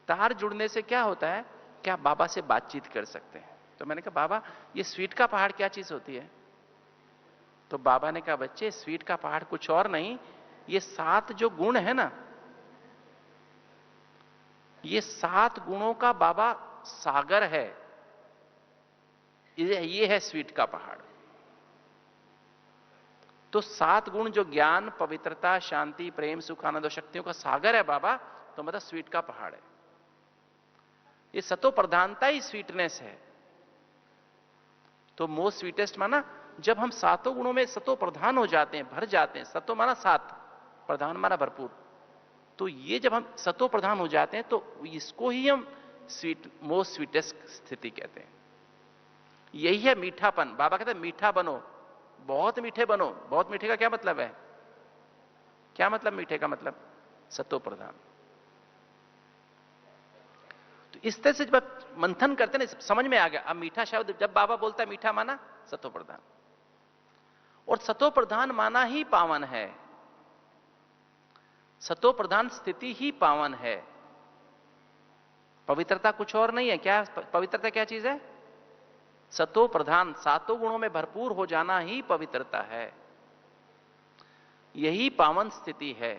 तार जुड़ने से क्या होता है, क्या बाबा से बातचीत कर सकते हैं। तो मैंने कहा बाबा ये स्वीट का पहाड़ क्या चीज होती है? तो बाबा ने कहा बच्चे, स्वीट का पहाड़ कुछ और नहीं, ये 7 जो गुण है ना, ये 7 गुणों का बाबा सागर है, ये है स्वीट का पहाड़। तो 7 गुण जो ज्ञान, पवित्रता, शांति, प्रेम, सुख, आनंद और शक्तियों का सागर है बाबा, तो मतलब स्वीट का पहाड़ है। ये सतो प्रधानता ही स्वीटनेस है। तो मोस्ट स्वीटेस्ट माना जब हम 7 गुणों में सतो प्रधान हो जाते हैं, भर जाते हैं। सतो माना 7, प्रधान माना भरपूर। तो ये जब हम सतो प्रधान हो जाते हैं, तो इसको ही हम मोस्ट स्वीटेस्ट स्थिति कहते हैं। यही है मीठापन। बाबा कहते हैं मीठा बनो, बहुत मीठे बनो। बहुत मीठे का क्या मतलब है? क्या मतलब मीठे का मतलब? सतो प्रधान। तो इस तरह से जब मंथन करते हैं ना, समझ में आ गया। अब मीठा शब्द जब बाबा बोलता है मीठा माना सतो प्रधान, और सतो प्रधान माना ही पावन है। सतो प्रधान स्थिति ही पावन है। पवित्रता कुछ और नहीं है। क्या पवित्रता क्या चीज है? सतो प्रधान, 7 गुणों में भरपूर हो जाना ही पवित्रता है। यही पावन स्थिति है।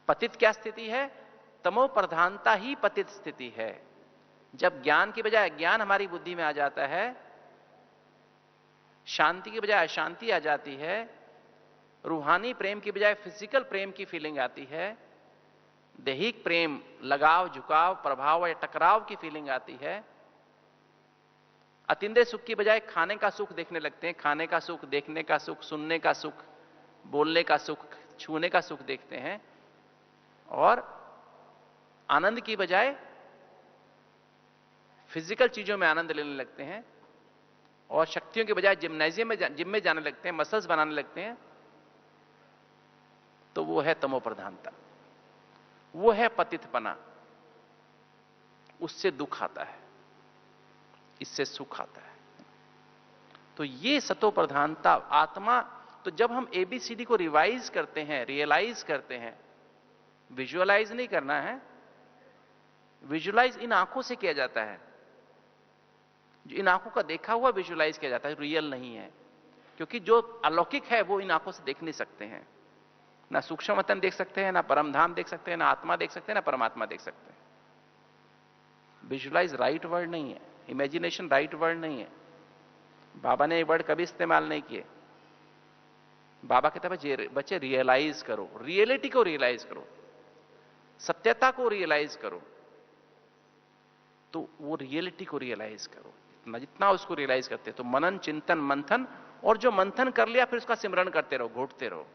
पतित क्या स्थिति है? तमो प्रधानता ही पतित स्थिति है। जब ज्ञान की बजाय अज्ञान हमारी बुद्धि में आ जाता है, शांति की बजाय अशांति आ जाती है, रूहानी प्रेम की बजाय फिजिकल प्रेम की फीलिंग आती है, दैहिक प्रेम, लगाव, झुकाव, प्रभाव या टकराव की फीलिंग आती है, अतीन्द्रिय सुख की बजाय खाने का सुख देखने लगते हैं, खाने का सुख, देखने का सुख, सुनने का सुख, बोलने का सुख, छूने का सुख देखते हैं, और आनंद की बजाय फिजिकल चीजों में आनंद लेने लगते हैं, और शक्तियों के बजाय जिम में जाने लगते हैं, मसल्स बनाने लगते हैं। तो वो है तमो प्रधानता, वो है पतितपना। उससे दुख आता है, इससे सुख आता है। तो ये सतो प्रधानता आत्मा। तो जब हम एबीसीडी को रिवाइज करते हैं, रियलाइज करते हैं, विजुअलाइज नहीं करना है, विजुअलाइज इन आंखों से किया जाता है। जो इन आंखों का देखा हुआ विजुअलाइज किया जाता है, रियल नहीं है। क्योंकि जो अलौकिक है वो इन आंखों से देख नहीं सकते हैं। ना सूक्ष्म वतन देख सकते हैं, ना परमधाम देख सकते हैं, ना आत्मा देख सकते हैं, ना परमात्मा देख सकते हैं। विजुअलाइज राइट वर्ड नहीं है, इमेजिनेशन राइट वर्ड नहीं है। बाबा ने ये वर्ड कभी इस्तेमाल नहीं किए। बाबा कहता है बच्चे रियलाइज करो, रियलिटी को रियलाइज करो, सत्यता को रियलाइज करो। तो वो रियलिटी को रियलाइज करो, जितना उसको रियलाइज करते तो मनन, चिंतन, मंथन, और जो मंथन कर लिया फिर उसका सिमरन करते रहो, घोटते रहो।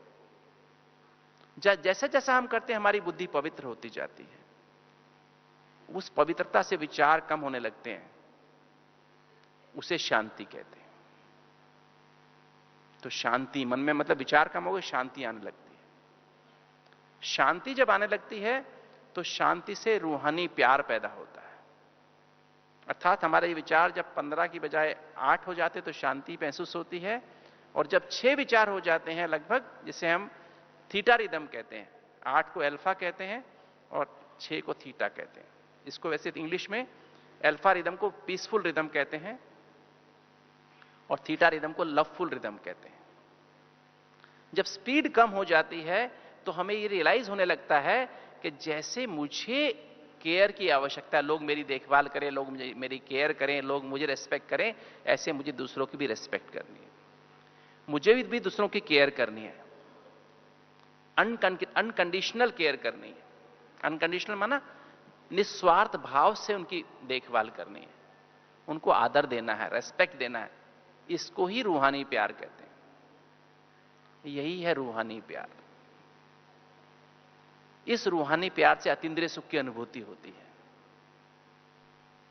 जैसे जैसा हम करते हैं हमारी बुद्धि पवित्र होती जाती है। उस पवित्रता से विचार कम होने लगते हैं, उसे शांति कहते हैं। तो शांति मन में मतलब विचार कम हो गए, शांति आने लगती है। शांति जब आने लगती है तो शांति से रूहानी प्यार पैदा होता है। अर्थात हमारे विचार जब 15 की बजाय 8 हो जाते तो शांति महसूस होती है, और जब 6 विचार हो जाते हैं लगभग, जिसे हम थीटा रिदम कहते हैं, 8 को अल्फा कहते हैं और 6 को थीटा कहते हैं। इसको वैसे इंग्लिश में अल्फा रिदम को पीसफुल रिदम कहते हैं और थीटा रिदम को लवफुल रिदम कहते हैं। जब स्पीड कम हो जाती है तो हमें ये रियलाइज होने लगता है कि जैसे मुझे केयर की आवश्यकता है, लोग मेरी देखभाल करें, लोग मेरी केयर करें, लोग मुझे रेस्पेक्ट करें, ऐसे मुझे दूसरों की भी रेस्पेक्ट करनी है, मुझे भी दूसरों की केयर करनी है। अनकंडीशनल केयर करनी है। अनकंडीशनल माना निस्वार्थ भाव से उनकी देखभाल करनी है, उनको आदर देना है, रेस्पेक्ट देना है। इसको ही रूहानी प्यार कहते हैं। यही है रूहानी प्यार। इस रूहानी प्यार से अतीन्द्रिय सुख की अनुभूति होती है।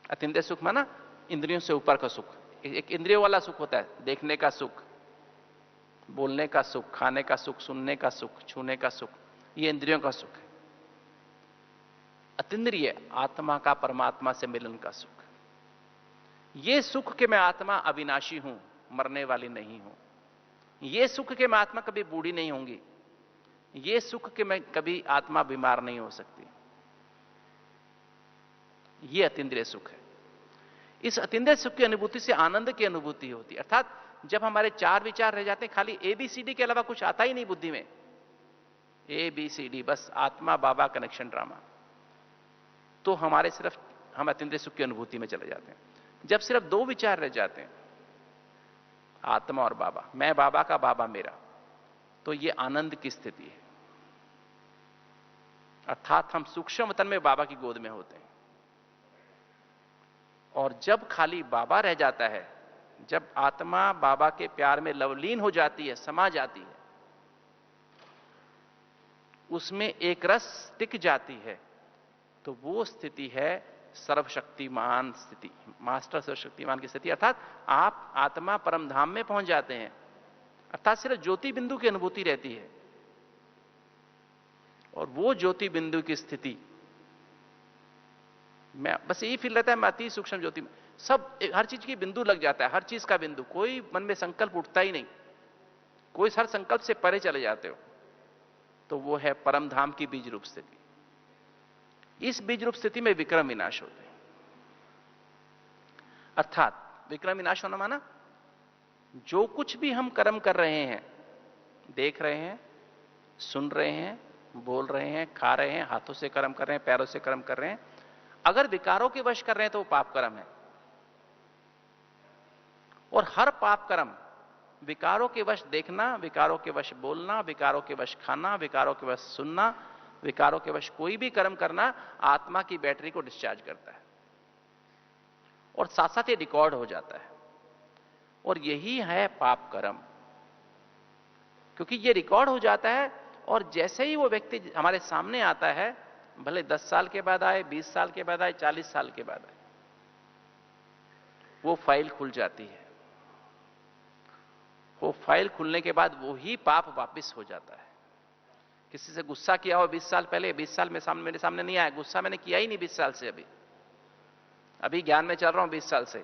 अतीन्द्रिय सुख माना इंद्रियों से ऊपर का सुख। एक इंद्रियों वाला सुख होता है, देखने का सुख, बोलने का सुख, खाने का सुख, सुनने का सुख, छूने का सुख, ये इंद्रियों का सुख है। अतीन्द्रिय आत्मा का परमात्मा से मिलन का सुख, ये सुख के मैं आत्मा अविनाशी हूं, मरने वाली नहीं हूं। ये सुख के मैं आत्मा कभी बूढ़ी नहीं होंगी। ये सुख के मैं कभी आत्मा बीमार नहीं हो सकती। ये अतीन्द्रिय सुख है। इस अतीन्द्रिय सुख की अनुभूति से आनंद की अनुभूति होती है। अर्थात जब हमारे चार विचार रह जाते हैं, खाली ABCD के अलावा कुछ आता ही नहीं बुद्धि में, ABCD बस आत्मा बाबा कनेक्शन ड्रामा, तो हमारे सिर्फ हम अतीन्द्रिय सुख की अनुभूति में चले जाते हैं। जब सिर्फ दो विचार रह जाते हैं, आत्मा और बाबा, मैं बाबा का, बाबा मेरा, तो यह आनंद की स्थिति है। अर्थात हम सूक्ष्म वतन में बाबा की गोद में होते हैं। और जब खाली बाबा रह जाता है, जब आत्मा बाबा के प्यार में लवलीन हो जाती है, समा जाती है, उसमें एक रस टिक जाती है, तो वो स्थिति है सर्वशक्तिमान स्थिति, मास्टर सर्वशक्तिमान की स्थिति। अर्थात आप आत्मा परम धाम में पहुंच जाते हैं। अर्थात सिर्फ ज्योति बिंदु की अनुभूति रहती है। और वो ज्योति बिंदु की स्थिति मैं बस यही फील रहता है, मैं अति सूक्ष्म ज्योति में, सब हर चीज की बिंदु लग जाता है, हर चीज का बिंदु, कोई मन में संकल्प उठता ही नहीं, कोई हर संकल्प से परे चले जाते हो, तो वो है परम धाम की बीज रूप स्थिति। इस बीज रूप स्थिति में विक्रम विनाश होते हैं। अर्थात विक्रम विनाश होना माना जो कुछ भी हम कर्म कर रहे हैं, देख रहे हैं, सुन रहे हैं, बोल रहे हैं, खा रहे हैं, हाथों से कर्म कर रहे हैं, पैरों से कर्म कर रहे हैं, अगर विकारों के वश कर रहे हैं तो वो पाप कर्म है। और हर पाप कर्म, विकारों के वश देखना, विकारों के वश बोलना, विकारों के वश खाना, विकारों के वश सुनना, विकारों के वश कोई भी कर्म करना, आत्मा की बैटरी को डिस्चार्ज करता है और साथ साथ ये रिकॉर्ड हो जाता है। और यही है पाप कर्म, क्योंकि ये रिकॉर्ड हो जाता है। और जैसे ही वो व्यक्ति हमारे सामने आता है, भले 10 साल के बाद आए, 20 साल के बाद आए, 40 साल के बाद आए, वो फाइल खुल जाती है। वो फाइल खुलने के बाद वो ही पाप वापस हो जाता है। किसी से गुस्सा किया हो 20 साल पहले, 20 साल में मेरे सामने नहीं आया, गुस्सा मैंने किया ही नहीं 20 साल से, अभी ज्ञान में चल रहा हूं 20 साल से,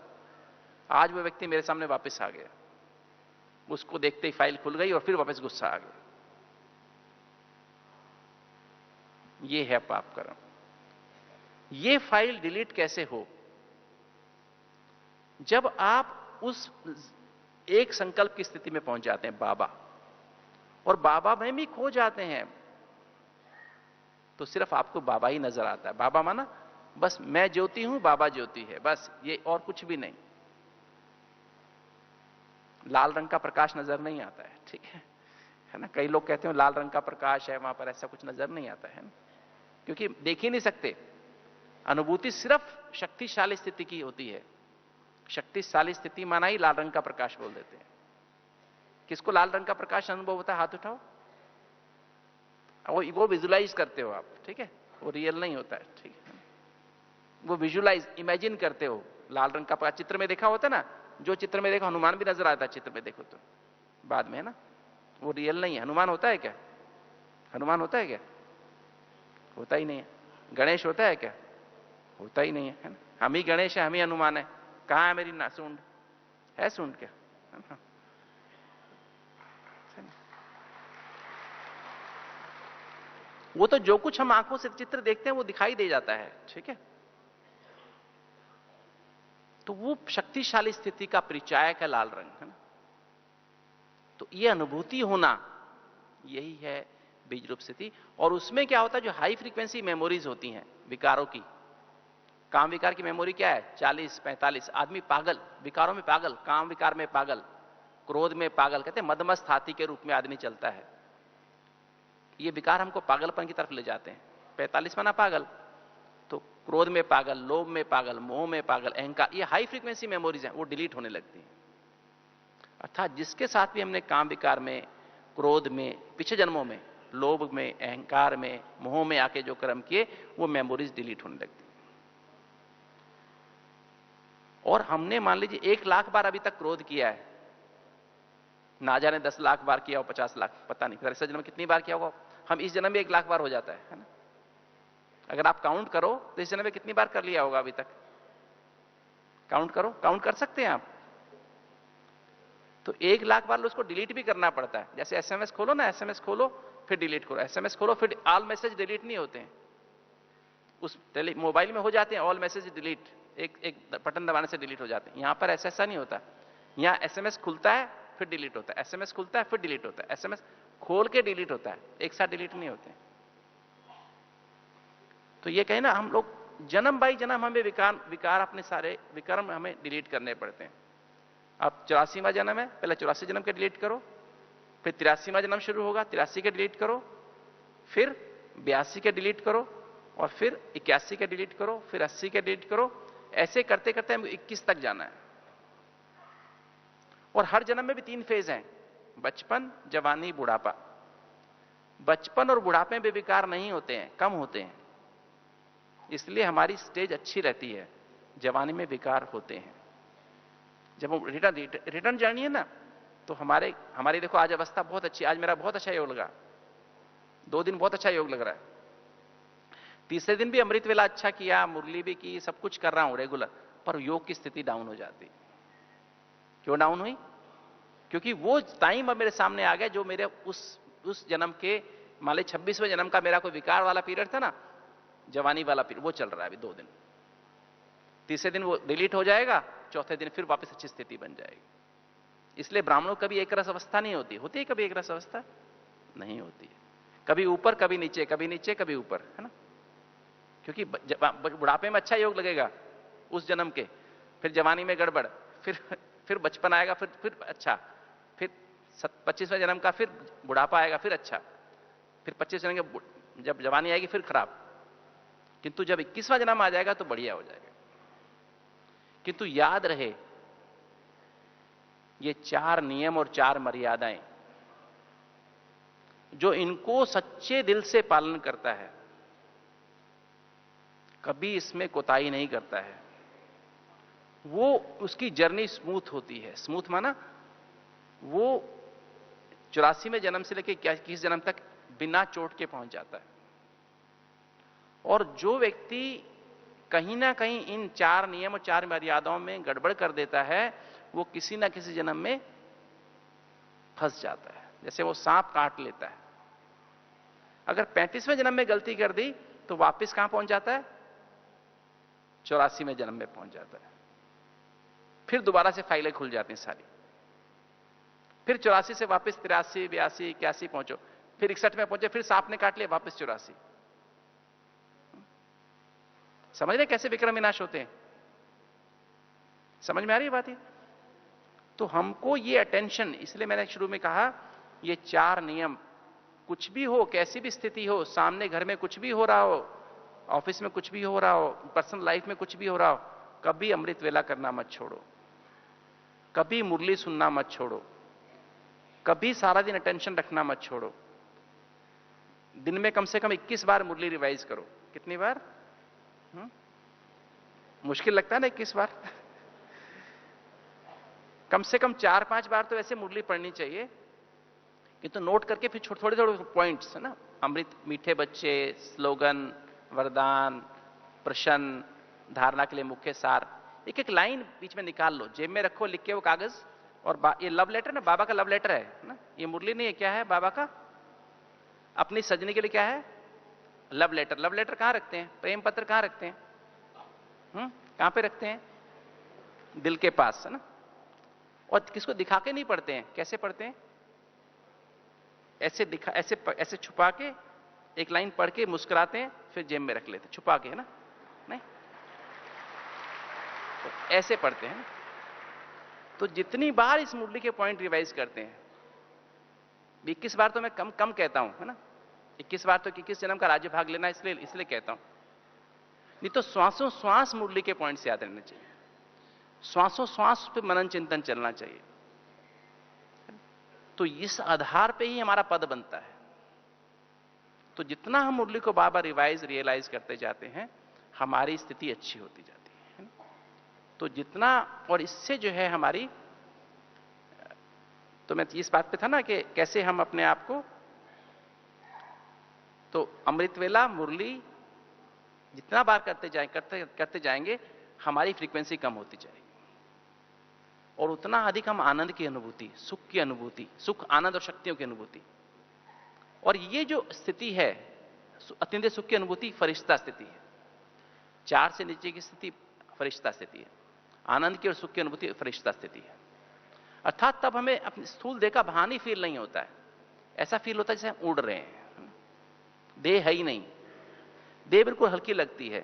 आज वो व्यक्ति मेरे सामने वापस आ गया, उसको देखते ही फाइल खुल गई और फिर वापस गुस्सा आ गया। ये है पाप कर्म। ये फाइल डिलीट कैसे हो? जब आप उस एक संकल्प की स्थिति में पहुंच जाते हैं, बाबा, और बाबा में भी खो जाते हैं, तो सिर्फ आपको बाबा ही नजर आता है। बाबा माना बस मैं ज्योति हूं, बाबा ज्योति है, बस ये, और कुछ भी नहीं। लाल रंग का प्रकाश नजर नहीं आता है, ठीक है ना? कई लोग कहते हैं लाल रंग का प्रकाश है वहां पर, ऐसा कुछ नजर नहीं आता है ना, क्योंकि देख ही नहीं सकते। अनुभूति सिर्फ शक्तिशाली स्थिति की होती है। शक्तिशाली स्थिति माना ही लाल रंग का प्रकाश बोल देते हैं। किसको लाल रंग का प्रकाश अनुभव होता है? हाथ उठाओ। वो विजुलाइज करते हो आप, ठीक है? वो रियल नहीं होता है, ठीक है? वो विजुलाइज, इमेजिन करते हो। लाल रंग का प्रकाश चित्र में देखा होता है ना, जो चित्र में देखो, हनुमान भी नजर आता है चित्र में देखो तो, बाद में, है ना? वो रियल नहीं है। हनुमान होता है क्या? हनुमान होता है क्या? होता ही नहीं है। गणेश होता है क्या? होता ही नहीं है ना? हम ही गणेश है, हम ही हनुमान है। कहां है मेरी सूंड? है सूंड क्या? है ना? वो तो जो कुछ हम आंखों से चित्र देखते हैं वो दिखाई दे जाता है, ठीक है? तो वो शक्तिशाली स्थिति का परिचायक है लाल रंग, है ना? तो ये अनुभूति होना, यही है बीज रूप स्थिति। और उसमें क्या होता है, जो हाई फ्रीक्वेंसी मेमोरीज होती हैं विकारों की, काम विकार की मेमोरी क्या है? 40, 45। आदमी पागल, विकारों में पागल, काम विकार में पागल, क्रोध में पागल, कहते हैं मदमस्त हाथी के रूप में आदमी चलता है। ये विकार हमको पागलपन की तरफ ले जाते हैं। 45 माना पागल, तो क्रोध में पागल, लोभ में पागल, मोह में पागल, अहंकार, ये हाई फ्रीक्वेंसी मेमोरीज हैं, वो डिलीट होने लगती हैं। अर्थात जिसके साथ भी हमने काम विकार में, क्रोध में, पिछले जन्मों में, लोभ में, अहंकार में, मोह में आके जो कर्म किए, वो मेमोरीज डिलीट होने लगती। और हमने मान लीजिए 1 लाख बार अभी तक क्रोध किया है, ना जाने 10 लाख बार किया हो, 50 लाख, पता नहीं इस जन्म में कितनी बार किया होगा। हम इस जन्म में 1 लाख बार हो जाता है ना। अगर आप काउंट करो तो इस जन्म में कितनी बार कर लिया होगा अभी तक? काउंट करो, काउंट कर सकते हैं आप? तो 1 लाख बार उसको डिलीट भी करना पड़ता है। जैसे एसएमएस खोलो ना, एसएमएस खोलो फिर डिलीट करो, एसएमएस खोलो फिर, ऑल मैसेज डिलीट नहीं होते हैं। उस मोबाइल में हो जाते हैं ऑल मैसेज डिलीट, एक बटन दबाने से डिलीट हो जाते हैं। यहां पर ऐसा नहीं होता। यहां एसएमएस खुलता है फिर डिलीट होता है, एसएमएस खुलता है फिर डिलीट होता है, एसएमएस खोल के डिलीट होता है, एक साथ डिलीट नहीं होते। तो ये कहें ना, हम लोग जन्म बाई जन्म हमें विकार अपने सारे विकर्म हमें डिलीट करने पड़ते हैं। अब 84वां जन्म है, पहले 84 जन्म के डिलीट करो, फिर 83वां जन्म शुरू होगा, 83 के डिलीट करो, फिर 82 के डिलीट करो, और फिर 81 के डिलीट करो, फिर 80 के डिलीट करो। ऐसे करते करते हमें 21 तक जाना है। और हर जन्म में भी 3 फेज हैं, बचपन, जवानी, बुढ़ापा। बचपन और बुढ़ापे में विकार नहीं होते हैं, कम होते हैं, इसलिए हमारी स्टेज अच्छी रहती है। जवानी में विकार होते हैं। जब हम रिटर्न जानिए ना, तो हमारी देखो आज अवस्था बहुत अच्छी, आज मेरा बहुत अच्छा योग लगा, 2 दिन बहुत अच्छा योग लग रहा है, तीसरे दिन भी अमृत वेला अच्छा किया, मुरली भी की, सब कुछ कर रहा हूं रेगुलर, पर योग की स्थिति डाउन हो जाती। क्यों डाउन हुई? क्योंकि वो टाइम अब मेरे सामने आ गया जो मेरे उस जन्म के, मान ली 26वें जन्म का मेरा कोई विकार वाला पीरियड था ना, जवानी वाला पीरियड, वो चल रहा है अभी 2 दिन। तीसरे दिन वो डिलीट हो जाएगा, चौथे दिन फिर वापस अच्छी स्थिति बन जाएगी। इसलिए ब्राह्मणों कभी एक रस अवस्था नहीं होती। होती है कभी एक रस अवस्था? नहीं होती है। कभी ऊपर कभी नीचे, कभी नीचे कभी ऊपर, है ना। क्योंकि बुढ़ापे में अच्छा योग लगेगा उस जन्म के, फिर जवानी में गड़बड़, फिर बचपन आएगा, फिर अच्छा, फिर 25वें जन्म का फिर बुढ़ापा आएगा, फिर अच्छा, फिर 25 जन्म के जब जवानी आएगी फिर खराब। किंतु जब 21वां जन्म आ जाएगा तो बढ़िया हो जाएगा। किंतु याद रहे, ये 4 नियम और 4 मर्यादाएं, जो इनको सच्चे दिल से पालन करता है, कभी इसमें कोताही नहीं करता है, वो उसकी जर्नी स्मूथ होती है। स्मूथ माना वो 84वें जन्म से लेकर 21 जन्म तक बिना चोट के पहुंच जाता है। और जो व्यक्ति कहीं ना कहीं इन 4 नियम और 4 मर्यादाओं में गड़बड़ कर देता है, वो किसी ना किसी जन्म में फंस जाता है। जैसे वो सांप काट लेता है, अगर 35वें जन्म में गलती कर दी तो वापस कहां पहुंच जाता है? 84वें जन्म में पहुंच जाता है। फिर दोबारा से फाइलें खुल जाती हैं सारी, फिर 84 से वापस 83, 82, 81 पहुंचो, फिर 61 में पहुंचे, फिर सांप ने काट लिया, वापस 84। समझ रहे कैसे विक्रम विनाश होते हैं? समझ में आ रही है बात? तो हमको ये अटेंशन, इसलिए मैंने शुरू में कहा, ये 4 नियम, कुछ भी हो, कैसी भी स्थिति हो, सामने घर में कुछ भी हो रहा हो, ऑफिस में कुछ भी हो रहा हो, पर्सनल लाइफ में कुछ भी हो रहा हो, कभी अमृत वेला करना मत छोड़ो, कभी मुरली सुनना मत छोड़ो, कभी सारा दिन अटेंशन रखना मत छोड़ो। दिन में कम से कम 21 बार मुरली रिवाइज करो। कितनी बार? मुश्किल लगता है ना 21 बार? कम से कम 4-5 बार तो ऐसे मुरली पढ़नी चाहिए। किंतु नोट करके फिर थोड़े थोड़े पॉइंट्स, है ना, अमृत, मीठे बच्चे, स्लोगन, वरदान, प्रश्न, धारणा के लिए मुख्य सार, एक एक लाइन बीच में निकाल लो, जेब में रखो लिख के वो कागज। और ये लव लेटर ना, बाबा का लव लेटर है ना, ये मुरली नहीं है, क्या है बाबा का? अपनी सजनी के लिए क्या है? Love letter. लव लेटर कहां रखते हैं? प्रेम पत्र कहां रखते हैं? कहां पे रखते हैं? दिल के पास, है ना। और किसको दिखा के नहीं पढ़ते हैं, कैसे पढ़ते हैं? ऐसे ऐसे छुपा के एक लाइन पढ़ के मुस्कुराते हैं, फिर जेब में रख लेते हैं छुपा के, है ना। नहीं, तो ऐसे पढ़ते हैं। तो जितनी बार इस मुरली के पॉइंट रिवाइज करते हैं, 21 बार तो मैं कम कहता हूं, है ना, 21 बार तो 21 जन्म का राज्य भाग लेना, इसलिए इसलिए कहता हूं। नहीं तो श्वासों श्वास मुरली के पॉइंट से याद रहने चाहिए, श्वासों श्वास पे मनन चिंतन चलना चाहिए। तो इस आधार पे ही हमारा पद बनता है। तो जितना हम मुरली को बार बार रिवाइज रियलाइज करते जाते हैं, हमारी स्थिति अच्छी होती जाती है। तो जितना, और इससे जो है हमारी, तो मैं इस बात पे था ना कि कैसे हम अपने आप को, तो अमृत वेला मुरली जितना बार करते जाएंगे, हमारी फ्रीक्वेंसी कम होती जाएगी और उतना अधिक हम आनंद की अनुभूति, सुख की अनुभूति, सुख आनंद और शक्तियों की अनुभूति, और ये जो स्थिति है अत्यंत सुख की अनुभूति फरिश्ता स्थिति है। 4 से नीचे की स्थिति फरिश्ता स्थिति है, आनंद की और सुख की अनुभूति फरिश्ता स्थिति है। अर्थात तब हमें अपनी स्थूल देह का भान ही फील नहीं होता है, ऐसा फील होता है जैसे हम उड़ रहे हैं, देह है ही नहीं, देह बिल्कुल हल्की लगती है,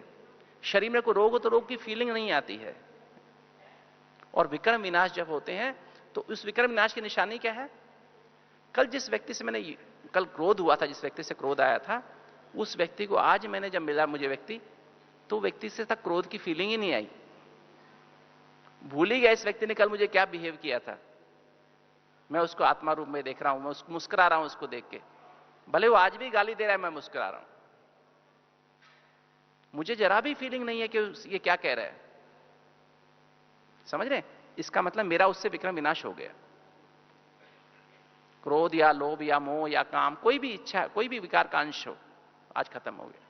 शरीर में कोई रोग हो तो रोग की फीलिंग नहीं आती है। और विक्रम विनाश जब होते हैं तो उस विक्रम विनाश की निशानी क्या है? कल जिस व्यक्ति से मैंने, कल क्रोध हुआ था, जिस व्यक्ति से क्रोध आया था, उस व्यक्ति को आज मैंने जब मिला मुझे व्यक्ति, तो व्यक्ति से तक क्रोध की फीलिंग ही नहीं आई। भूल ही गया इस व्यक्ति ने कल मुझे क्या बिहेव किया था। मैं उसको आत्मा रूप में देख रहा हूं, मैं उसको मुस्कुरा रहा हूं उसको देख के, भले वो आज भी गाली दे रहा है, मैं मुस्कुरा रहा हूं, मुझे जरा भी फीलिंग नहीं है कि ये क्या कह रहा है। समझ रहे? इसका मतलब मेरा उससे विक्रम विनाश हो गया। क्रोध या लोभ या मोह या काम, कोई भी इच्छा, कोई भी विकार का अंश हो, आज खत्म हो गया।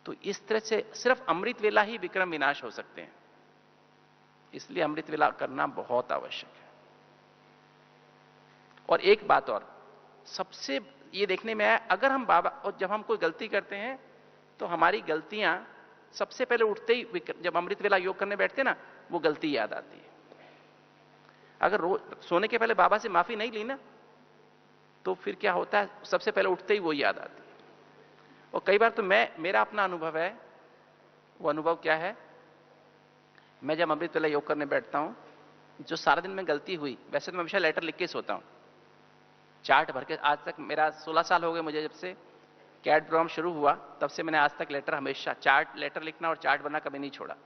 तो इस तरह से सिर्फ अमृत वेला ही विक्रम विनाश हो सकते हैं, इसलिए अमृत वेला करना बहुत आवश्यक है। और एक बात और, सबसे ये देखने में आया, अगर हम बाबा, और जब हम कोई गलती करते हैं तो हमारी गलतियां सबसे पहले उठते ही, जब अमृत वेला योग करने बैठते ना, वो गलती याद आती है। अगर सोने के पहले बाबा से माफी नहीं ली ना, तो फिर क्या होता है, सबसे पहले उठते ही वो याद आती है। और कई बार तो मेरा अपना अनुभव है, वो अनुभव क्या है, मैं जब अमृत वेला योग करने बैठता हूं, जो सारा दिन में गलती हुई, वैसे तो मैं हमेशा लेटर लिख के सोता हूं, चार्ट भर के। आज तक मेरा 16 साल हो गए मुझे, जब से कैट प्रोग्राम शुरू हुआ तब से मैंने आज तक लेटर, हमेशा चार्ट, लेटर लिखना और चार्ट बनना कभी नहीं छोड़ा।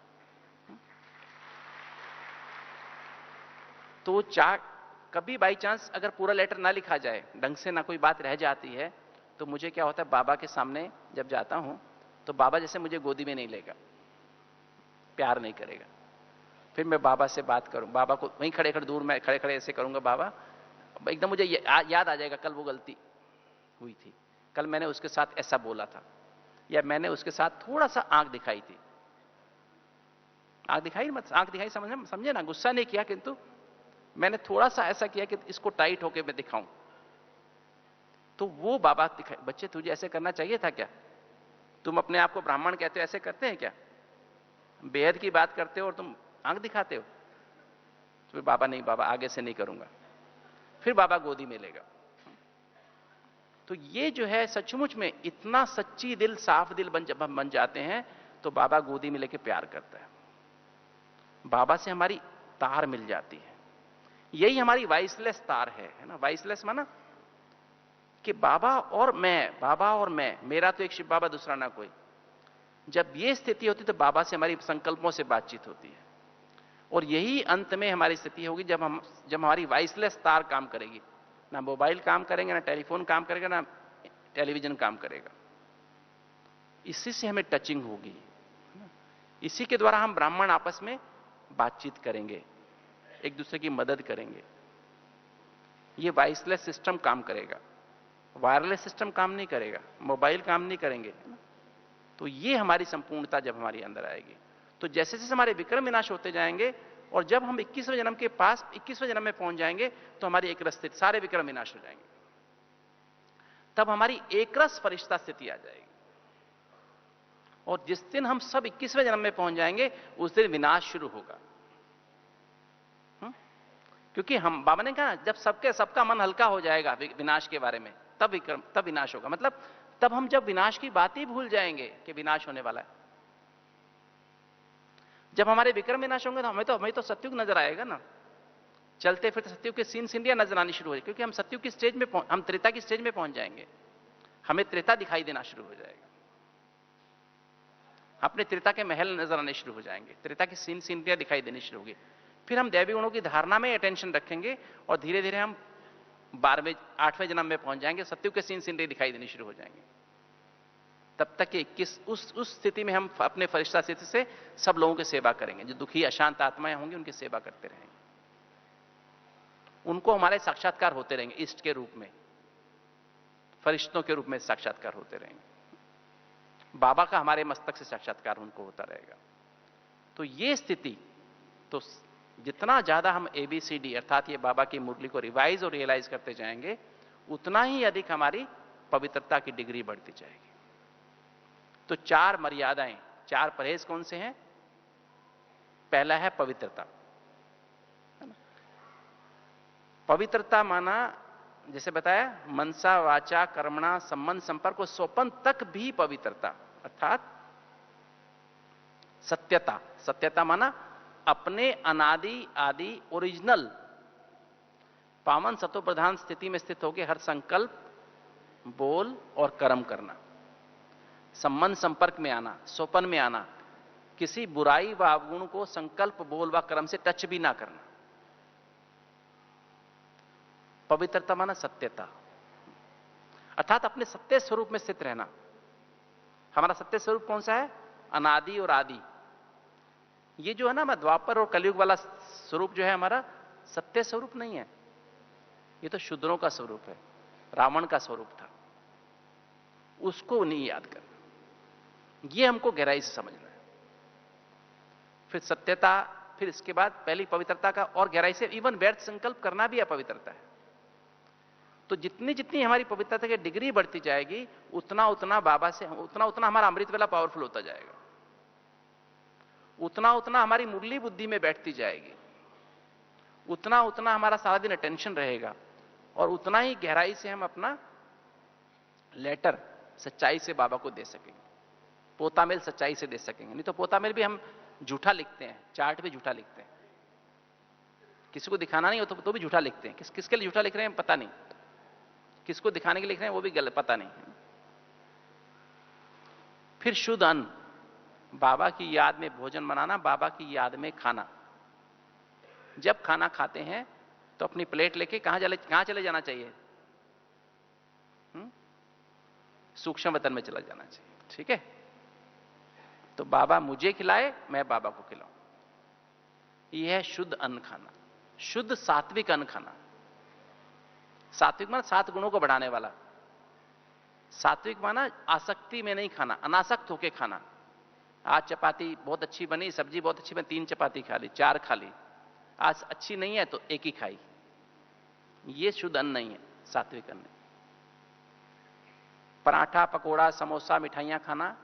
तो चार्ट, कभी बाई चांस अगर पूरा लेटर ना लिखा जाए, ढंग से ना कोई बात रह जाती है, तो मुझे क्या होता है, बाबा के सामने जब जाता हूं तो बाबा जैसे मुझे गोदी में नहीं लेगा, प्यार नहीं करेगा। फिर मैं बाबा से बात करूं, बाबा को वहीं खड़े खड़े दूर में खड़े खड़े ऐसे करूंगा, बाबा एकदम मुझे याद आ जाएगा, कल वो गलती हुई थी, कल मैंने उसके साथ ऐसा बोला था, या मैंने उसके साथ थोड़ा सा आंख दिखाई थी। आंख दिखाई, मत आंख दिखाई समझे ना, गुस्सा नहीं किया, किंतु मैंने थोड़ा सा ऐसा किया कि इसको टाइट होके मैं दिखाऊं। तो वो बाबा दिखाई, बच्चे तुझे ऐसे करना चाहिए था क्या? तुम अपने आप को ब्राह्मण कहते हो, ऐसे करते हैं क्या? बेहद की बात करते हो और तुम आंख दिखाते हो। तो बाबा, नहीं बाबा, आगे से नहीं करूंगा। फिर बाबा गोदी में लेगा। तो ये जो है सचमुच में इतना सच्ची दिल, साफ दिल बन जाते हैं, तो बाबा गोदी में लेके प्यार करता है, बाबा से हमारी तार मिल जाती है। यही हमारी वाइसलेस तार है ना। वाइसलेस माना कि बाबा और मैं, बाबा और मैं, मेरा तो एक शिव बाबा, दूसरा ना कोई। जब ये स्थिति होती तो बाबा से हमारी संकल्पों से बातचीत होती है, और यही अंत में हमारी स्थिति होगी जब हमारी वाइसलेस तार काम करेगी। ना मोबाइल काम करेंगे, ना टेलीफोन काम करेगा, ना टेलीविजन काम करेगा। इसी से हमें टचिंग होगी, इसी के द्वारा हम ब्राह्मण आपस में बातचीत करेंगे, एक दूसरे की मदद करेंगे। ये वाइसलेस सिस्टम काम करेगा, वायरलेस सिस्टम काम नहीं करेगा, मोबाइल काम नहीं करेंगे। तो ये हमारी संपूर्णता जब हमारी अंदर आएगी, तो जैसे जैसे हमारे विक्रम विनाश होते जाएंगे, और जब हम 21वें जन्म के पास 21वें जन्म में पहुंच जाएंगे, तो हमारी एक रस स्थिति, सारे विक्रम विनाश हो जाएंगे। तब हमारी एक रस फरिश्ता स्थिति आ जाएगी, और जिस दिन हम सब 21वें जन्म में पहुंच जाएंगे, उस दिन विनाश शुरू होगा। क्योंकि हम, बाबा ने कहा, जब सबका मन हल्का हो जाएगा विनाश के बारे में, तब विनाश होगा। मतलब तब हम जब विनाश की बात ही भूल जाएंगे कि विनाश होने वाला है। जब हमारे विक्रम विनाश होंगे तो हमें तो सत्युग नजर आएगा ना, चलते फिर सत्युग के सीन सिंधिया नजर आनी शुरू हो जाएगी, क्योंकि हम सत्युग की स्टेज में, हम त्रेता की स्टेज में पहुंच जाएंगे। हमें त्रेता दिखाई देना शुरू हो जाएगा, अपने त्रेता के महल नजर आने शुरू हो जाएंगे, त्रेता की सीनरियां दिखाई देनी शुरू होगी। फिर हम दैवी गुणों की धारणा में अटेंशन रखेंगे और धीरे धीरे हम 12वें 8वें जन्म में पहुंच जाएंगे, सत्युग के सीनरी दिखाई देनी शुरू हो जाएंगे। तब तक कि उस स्थिति में हम अपने फरिश्ता स्थिति से सब लोगों की सेवा करेंगे, जो दुखी अशांत आत्माएं होंगी उनकी सेवा करते रहेंगे, उनको हमारे साक्षात्कार होते रहेंगे, इष्ट के रूप में, फरिश्तों के रूप में साक्षात्कार होते रहेंगे, बाबा का हमारे मस्तक से साक्षात्कार उनको होता रहेगा। तो ये स्थिति, तो जितना ज्यादा हम ABCD अर्थात ये बाबा की मुरली को रिवाइज और रियलाइज करते जाएंगे, उतना ही अधिक हमारी पवित्रता की डिग्री बढ़ती जाएगी। तो 4 मर्यादाएं, 4 परहेज कौन से हैं? पहला है पवित्रता, है ना? पवित्रता माना जैसे बताया मनसा वाचा कर्मणा संबंध संपर्क और सोपन तक भी पवित्रता, अर्थात सत्यता। सत्यता माना अपने अनादि आदि ओरिजिनल पावन सत्व प्रधान स्थिति में स्थित होकर हर संकल्प, बोल और कर्म करना, संबंध संपर्क में आना, सोपन में आना, किसी बुराई व अवगुण को संकल्प, बोल व कर्म से टच भी ना करना। पवित्रता माना सत्यता, अर्थात अपने सत्य स्वरूप में स्थित रहना। हमारा सत्य स्वरूप कौन सा है? अनादि और आदि। ये जो है ना, मैं द्वापर और कलयुग वाला स्वरूप जो है हमारा सत्य स्वरूप नहीं है, ये तो शूद्रों का स्वरूप है, रावण का स्वरूप था, उसको नहीं याद करना, ये हमको गहराई से समझना है। फिर सत्यता, फिर इसके बाद पहली पवित्रता का और गहराई से इवन व्यर्थ संकल्प करना भी अपवित्रता है। तो जितनी जितनी हमारी पवित्रता की डिग्री बढ़ती जाएगी, उतना उतना बाबा से, उतना उतना हमारा अमृत वेला पावरफुल होता जाएगा, उतना उतना हमारी मुरली बुद्धि में बैठती जाएगी, उतना उतना हमारा सारा दिन अटेंशन रहेगा, और उतना ही गहराई से हम अपना लेटर सच्चाई से बाबा को दे सकेंगे, पोतामेल सच्चाई से दे सकेंगे। नहीं तो पोतामेल भी हम झूठा लिखते हैं, चार्ट भी झूठा लिखते हैं, किसी को दिखाना नहीं हो तो भी झूठा लिखते हैं। किसके लिए झूठा लिख रहे हैं पता नहीं, किसको दिखाने के लिए लिख रहे हैं वो भी गलत, पता नहीं। फिर शुद्ध अन्न, बाबा की याद में भोजन बनाना, बाबा की याद में खाना। जब खाना खाते हैं तो अपनी प्लेट लेके कहां चले जाना चाहिए? सूक्ष्म वतन में चला जाना चाहिए, ठीक है? तो बाबा मुझे खिलाए, मैं बाबा को खिलाऊं, यह है शुद्ध अन्न खाना, शुद्ध सात्विक अन्न खाना। सात्विक माना 7 गुणों को बढ़ाने वाला, सात्विक माना आसक्ति में नहीं खाना, अनासक्त होके खाना। आज चपाती बहुत अच्छी बनी, सब्जी बहुत अच्छी बनी, 3 चपाती खा ली, 4 खा ली, आज अच्छी नहीं है तो 1 ही खाई, ये शुद्ध अन्न नहीं है, सात्विक अन्न। पराठा, पकोड़ा, समोसा, मिठाइयां खाना,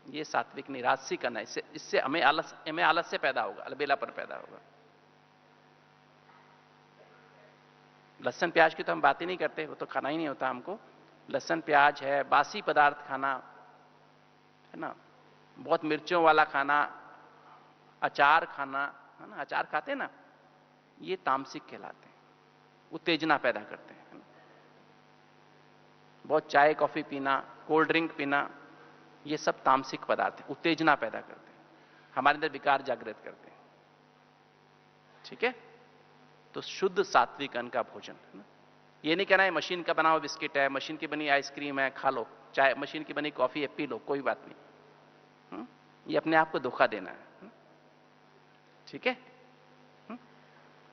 ये सात्विक नहीं, राजसिक अन्न है। इससे हमें आलस्य पैदा होगा, अलबेलापन पैदा होगा। लहसुन प्याज की तो हम बात ही नहीं करते, वो तो खाना ही नहीं होता हमको। लहसुन प्याज है, बासी पदार्थ खाना है ना, बहुत मिर्चों वाला खाना, अचार खाना, है ना, अचार खाते ना, ये तामसिक कहलाते हैं, उत्तेजना पैदा करते हैं। बहुत चाय कॉफी पीना, कोल्ड ड्रिंक पीना, ये सब तामसिक पदार्थ है, उत्तेजना पैदा करते हैं, हमारे अंदर विकार जागृत करते हैं, ठीक है? तो शुद्ध सात्विक अन्न का भोजन है ना। ये नहीं कहना है मशीन का बना हुआ बिस्किट है, मशीन की बनी आइसक्रीम है, खा लो, चाय मशीन की बनी कॉफी है, पी लो, कोई बात नहीं। ये अपने आप को धोखा देना है, ठीक है?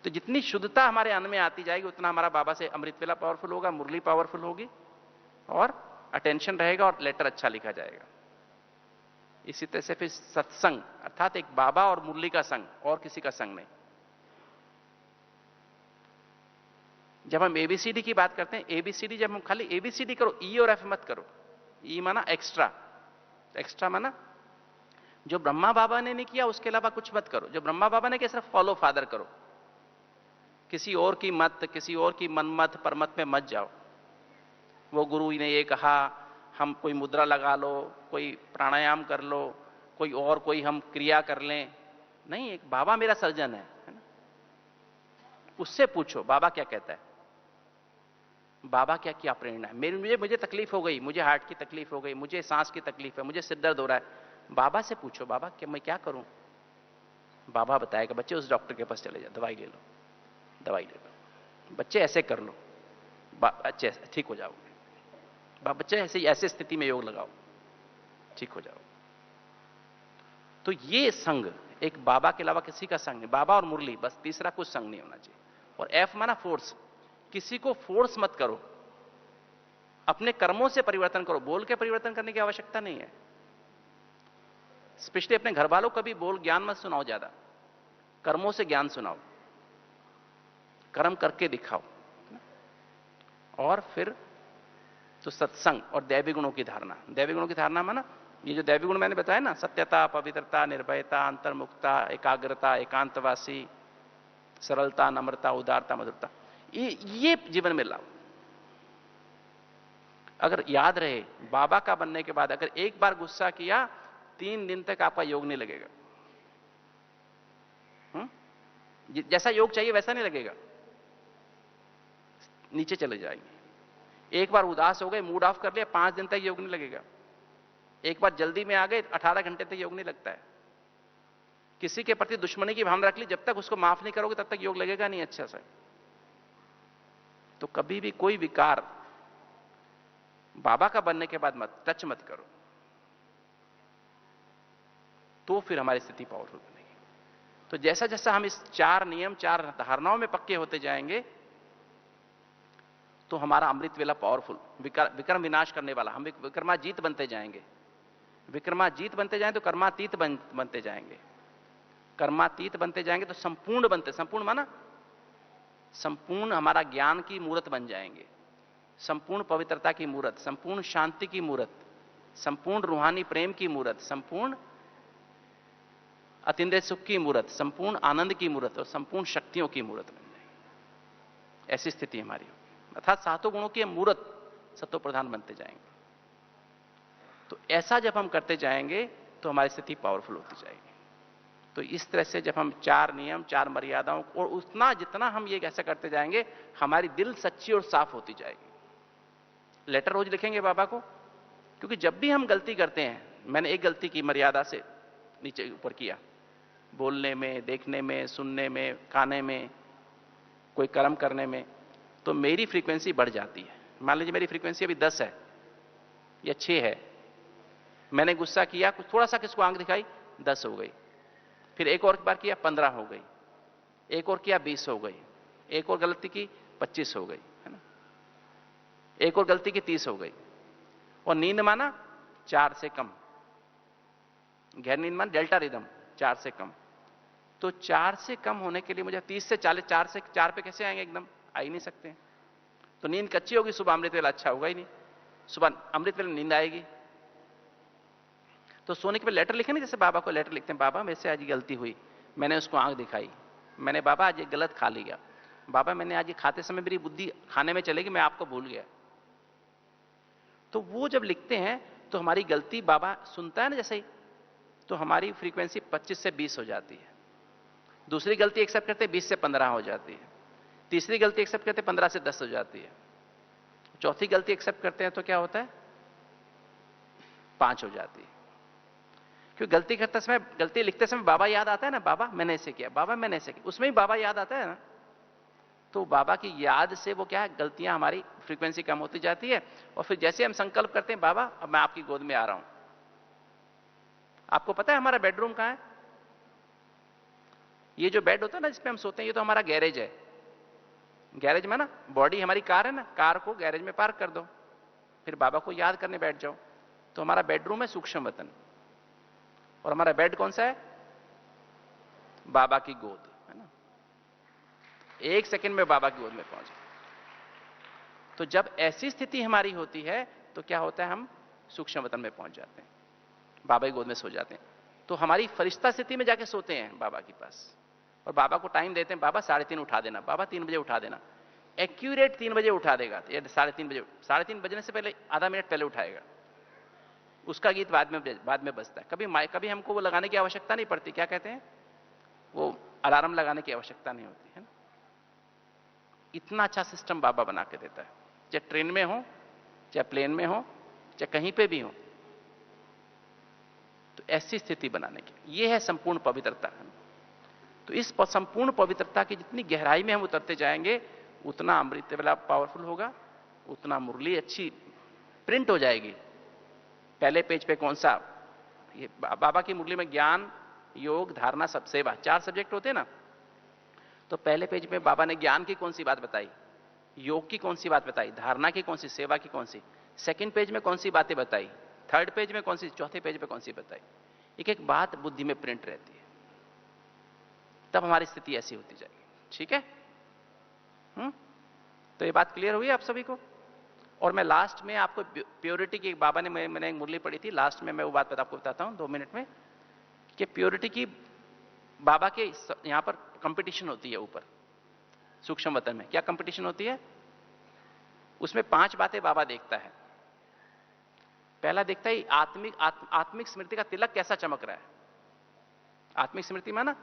तो जितनी शुद्धता हमारे अन्न में आती जाएगी, उतना हमारा बाबा से अमृत वेला पावरफुल होगा, मुरली पावरफुल होगी, और अटेंशन रहेगा, और लेटर अच्छा लिखा जाएगा। इसी तरह से फिर सत्संग, अर्थात एक बाबा और मुरली का संग, और किसी का संग नहीं। जब हम ABCD की बात करते हैं, ABCD जब हम खाली ABCD करो, E और F मत करो। E माना एक्स्ट्रा, एक्स्ट्रा माना जो ब्रह्मा बाबा ने नहीं किया उसके अलावा कुछ मत करो, जो ब्रह्मा बाबा ने किया सिर्फ फॉलो फादर करो, किसी और की मत, किसी और की मनमत परमत में मत जाओ। वो गुरु ने ये कहा, हम कोई मुद्रा लगा लो, कोई प्राणायाम कर लो, कोई हम क्रिया कर लें, नहीं, एक बाबा मेरा सर्जन है ना, उससे पूछो बाबा क्या कहता है। बाबा क्या क्या प्रेरणा है, मुझे मुझे तकलीफ हो गई, मुझे हार्ट की तकलीफ हो गई, मुझे सांस की तकलीफ है, मुझे सिर दर्द हो रहा है, बाबा से पूछो, बाबा क्या मैं क्या करूं? बाबा बताएगा, बच्चे उस डॉक्टर के पास चले जाओ, दवाई ले लो, दवाई ले लो, बच्चे ऐसे कर लो, बच्चे ठीक हो जाओगे, बच्चे ऐसे ऐसे स्थिति में योग लगाओ, ठीक हो जाओ। तो ये संग एक बाबा के अलावा किसी का संग नहीं, बाबा और मुरली, बस तीसरा कुछ संग नहीं होना चाहिए। और एफ माना फोर्स, किसी को फोर्स मत करो, अपने कर्मों से परिवर्तन करो, बोल के परिवर्तन करने की आवश्यकता नहीं है। स्पेशली अपने घर वालों का भी बोल ज्ञान मत सुनाओ ज्यादा, कर्मों से ज्ञान सुनाओ, कर्म करके दिखाओ। और फिर तो सत्संग और दैवी गुणों की धारणा, दैवी गुणों की धारणा माना ये जो दैवी गुण मैंने बताया ना, सत्यता, पवित्रता, निर्भयता, अंतर्मुक्ता, एकाग्रता, एकांतवासी, सरलता, नम्रता, उदारता, मधुरता, ये जीवन में लाओ। अगर याद रहे, बाबा का बनने के बाद अगर एक बार गुस्सा किया, 3 दिन तक आपका योग नहीं लगेगा। जैसा योग चाहिए वैसा नहीं लगेगा, नीचे चले जाएंगे। एक बार उदास हो गए, मूड ऑफ कर लिया, 5 दिन तक योग नहीं लगेगा। एक बार जल्दी में आ गए, 18 घंटे तक योग नहीं लगता है। किसी के प्रति दुश्मनी की भावना रख ली, जब तक उसको माफ नहीं करोगे तब तक योग लगेगा नहीं अच्छा से। तो कभी भी कोई विकार बाबा का बनने के बाद मत टच मत करो, तो फिर हमारी स्थिति पावरफुल बनेगी। तो जैसा जैसा हम इस 4 नियम 4 धारणाओं में पक्के होते जाएंगे, तो हमारा अमृत वेला पावरफुल, विक्रम विनाश करने वाला, हम विक्रमाजीत बनते जाएंगे। विक्रमाजीत बनते जाएंगे तो कर्मातीत बनते जाएंगे। कर्मातीत बनते जाएंगे तो संपूर्ण बनते, संपूर्ण माना संपूर्ण हमारा ज्ञान की मूर्त बन जाएंगे, संपूर्ण पवित्रता की मूर्त, संपूर्ण शांति की मूर्त, संपूर्ण रूहानी प्रेम की मूर्त, संपूर्ण अतीन्द्रिय सुख की मूर्त, संपूर्ण आनंद की मूर्त और संपूर्ण शक्तियों की मूर्त बन जाएगी। ऐसी स्थिति हमारी होगी, अर्थात 7 गुणों की मूर्त सत्व प्रधान बनते जाएंगे। तो ऐसा जब हम करते जाएंगे तो हमारी स्थिति पावरफुल होती जाएगी। तो इस तरह से जब हम 4 नियम 4 मर्यादाओं और उतना जितना हम ये कैसे करते जाएंगे, हमारी दिल सच्ची और साफ होती जाएगी। लेटर रोज लिखेंगे बाबा को, क्योंकि जब भी हम गलती करते हैं, मैंने एक गलती की मर्यादा से नीचे ऊपर किया, बोलने में, देखने में, सुनने में, खाने में, कोई कर्म करने में, तो मेरी फ्रीक्वेंसी बढ़ जाती है। मान लीजिए मेरी फ्रीक्वेंसी अभी 10 है या 6 है, मैंने गुस्सा किया, कुछ थोड़ा सा किसको आंख दिखाई, 10 हो गई, फिर एक और बार किया 15 हो गई, एक और किया 20 हो गई, एक और गलती की 25 हो गई, है ना, एक और गलती की 30 हो गई। और नींद माना 4 से कम, गहर नींद माना डेल्टा रिदम 4 से कम। तो 4 से कम होने के लिए मुझे 30 से 40, 4 से 4 पे कैसे आएंगे, एकदम आ ही नहीं सकते। तो नींद कच्ची होगी, सुबह अमृत वेला अच्छा होगा ही नहीं, सुबह अमृत वेला नींद आएगी। तो सोने के बाद लेटर लिखे ना, जैसे बाबा को लेटर लिखते हैं, बाबा मेरे से आज गलती हुई, मैंने उसको आंख दिखाई, मैंने बाबा आज ये गलत खा लिया, बाबा मैंने आज ये खाते समय मेरी बुद्धि खाने में चलेगी, मैं आपको भूल गया। तो वो जब लिखते हैं तो हमारी गलती बाबा सुनता है ना जैसे ही, तो हमारी फ्रीक्वेंसी 25 से 20 हो जाती है। दूसरी गलती एक्सेप्ट करते 20 से 15 हो जाती है, तीसरी गलती एक्सेप्ट करते 15 से 10 हो जाती है, चौथी गलती एक्सेप्ट करते हैं तो क्या होता है, 5 हो जाती है। क्योंकि गलती करते समय, गलती लिखते समय बाबा याद आता है ना, बाबा मैंने ऐसे किया, बाबा मैंने ऐसे किया, उसमें ही बाबा याद आता है ना। तो बाबा की याद से वो क्या है, गलतियां हमारी फ्रीक्वेंसी कम होती जाती है। और फिर जैसे हम संकल्प करते हैं, बाबा अब मैं आपकी गोद में आ रहा हूं। आपको पता है हमारा बेडरूम कहां है? ये जो बेड होता है ना जिसपे हम सोते हैं, ये तो हमारा गैरेज है। गैरेज में ना, बॉडी हमारी कार है ना, कार को गैरेज में पार्क कर दो, फिर बाबा को याद करने बैठ जाओ। तो हमारा बेडरूम है सूक्ष्म वतन, और हमारा बेड कौन सा है, बाबा की गोद, है ना। 1 सेकंड में बाबा की गोद में पहुंचे। तो जब ऐसी स्थिति हमारी होती है तो क्या होता है, हम सूक्ष्म वतन में पहुंच जाते हैं, बाबा की गोद में सो जाते हैं। तो हमारी फरिश्ता स्थिति में जाके सोते हैं बाबा के पास, और बाबा को टाइम देते हैं, बाबा 3:30 उठा देना, बाबा 3 बजे उठा देना। एक्यूरेट 3 बजे उठा देगा, 3:30 बजे, 3:30 बजने से पहले आधा मिनट पहले उठाएगा। उसका गीत बाद में बजता है। कभी हमको वो लगाने की आवश्यकता नहीं पड़ती, क्या कहते हैं, वो अलार्म लगाने की आवश्यकता नहीं होती है ना। इतना अच्छा सिस्टम बाबा बना के देता है। चाहे ट्रेन में हो, चाहे प्लेन में हो, चाहे कहीं पे भी हो। तो ऐसी स्थिति बनाने की, यह है संपूर्ण पवित्रता। तो इस संपूर्ण पवित्रता की जितनी गहराई में हम उतरते जाएंगे, उतना अमृत वेला पावरफुल होगा, उतना मुरली अच्छी प्रिंट हो जाएगी। पहले पेज पे कौन सा, ये बाबा की मुरली में ज्ञान, योग, धारणा, सब सेवा, 4 सब्जेक्ट होते हैं ना। तो पहले पेज में बाबा ने ज्ञान की कौन सी बात बताई, योग की कौन सी बात बताई, धारणा की कौन सी, सेवा की कौन सी, सेकंड पेज में कौन सी बातें बताई, थर्ड पेज में कौन सी, चौथे पेज पे कौन सी बताई। एक एक बात बुद्धि में प्रिंट रहती है, तब हमारी स्थिति ऐसी होती जाएगी। ठीक है? तो ये बात क्लियर हुई आप सभी को। और मैं लास्ट में आपको प्योरिटी की, बाबा ने, मैंने एक मुरली पढ़ी थी, लास्ट में मैं वो बात आपको बताता हूं 2 मिनट में, कि प्योरिटी की बाबा के यहां पर कंपटीशन होती है ऊपर सूक्ष्म वतन में। क्या कंपटीशन होती है? उसमें 5 बातें बाबा देखता है। पहला देखता है आत्मिक स्मृति का तिलक कैसा चमक रहा है। आत्मिक स्मृति माना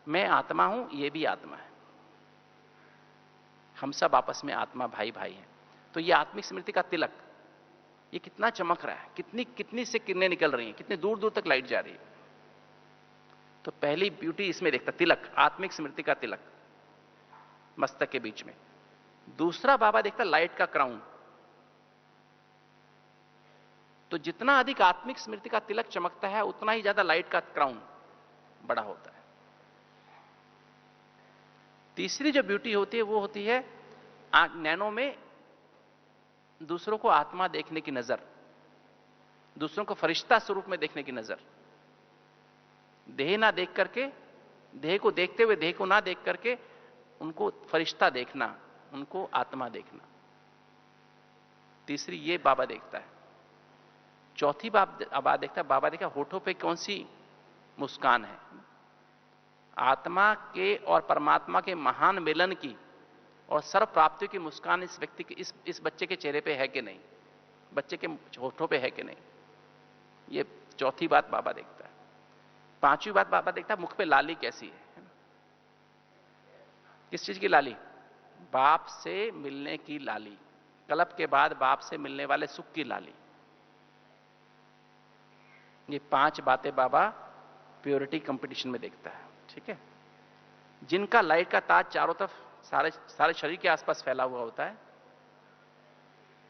मैं आत्मा हूं, ये भी आत्मा है, हम सब आपस में आत्मा भाई भाई हैं। तो ये आत्मिक स्मृति का तिलक, ये कितना चमक रहा है, कितनी से किरणें निकल रही हैं, कितने दूर दूर तक लाइट जा रही है। तो पहली ब्यूटी इसमें देखता, तिलक, आत्मिक स्मृति का तिलक मस्तक के बीच में। दूसरा बाबा देखता लाइट का क्राउन। तो जितना अधिक आत्मिक स्मृति का तिलक चमकता है, उतना ही ज्यादा लाइट का क्राउन बड़ा होता है। तीसरी जो ब्यूटी होती है वो होती है नैनो में दूसरों को आत्मा देखने की नजर, दूसरों को फरिश्ता स्वरूप में देखने की नजर। देह ना देख करके, देह को देखते हुए देह को ना देख करके उनको फरिश्ता देखना, उनको आत्मा देखना। तीसरी ये बाबा देखता है। चौथी बात देखता है, बाबा देखा होठों पे कौन सी मुस्कान है। आत्मा के और परमात्मा के महान मिलन की और सर्व प्राप्तियों की मुस्कान इस व्यक्ति के, इस बच्चे के चेहरे पे है कि नहीं, बच्चे के होठों पे है कि नहीं। ये चौथी बात बाबा देखता है। पांचवी बात बाबा देखता है, मुख पे लाली कैसी है। किस चीज की लाली? बाप से मिलने की लाली, कलप के बाद बाप से मिलने वाले सुख की लाली। ये 5 बातें बाबा प्योरिटी कंपटीशन में देखता है। ठीक है? जिनका लाइट का ताज चारों तरफ सारे शरीर के आसपास फैला हुआ होता है,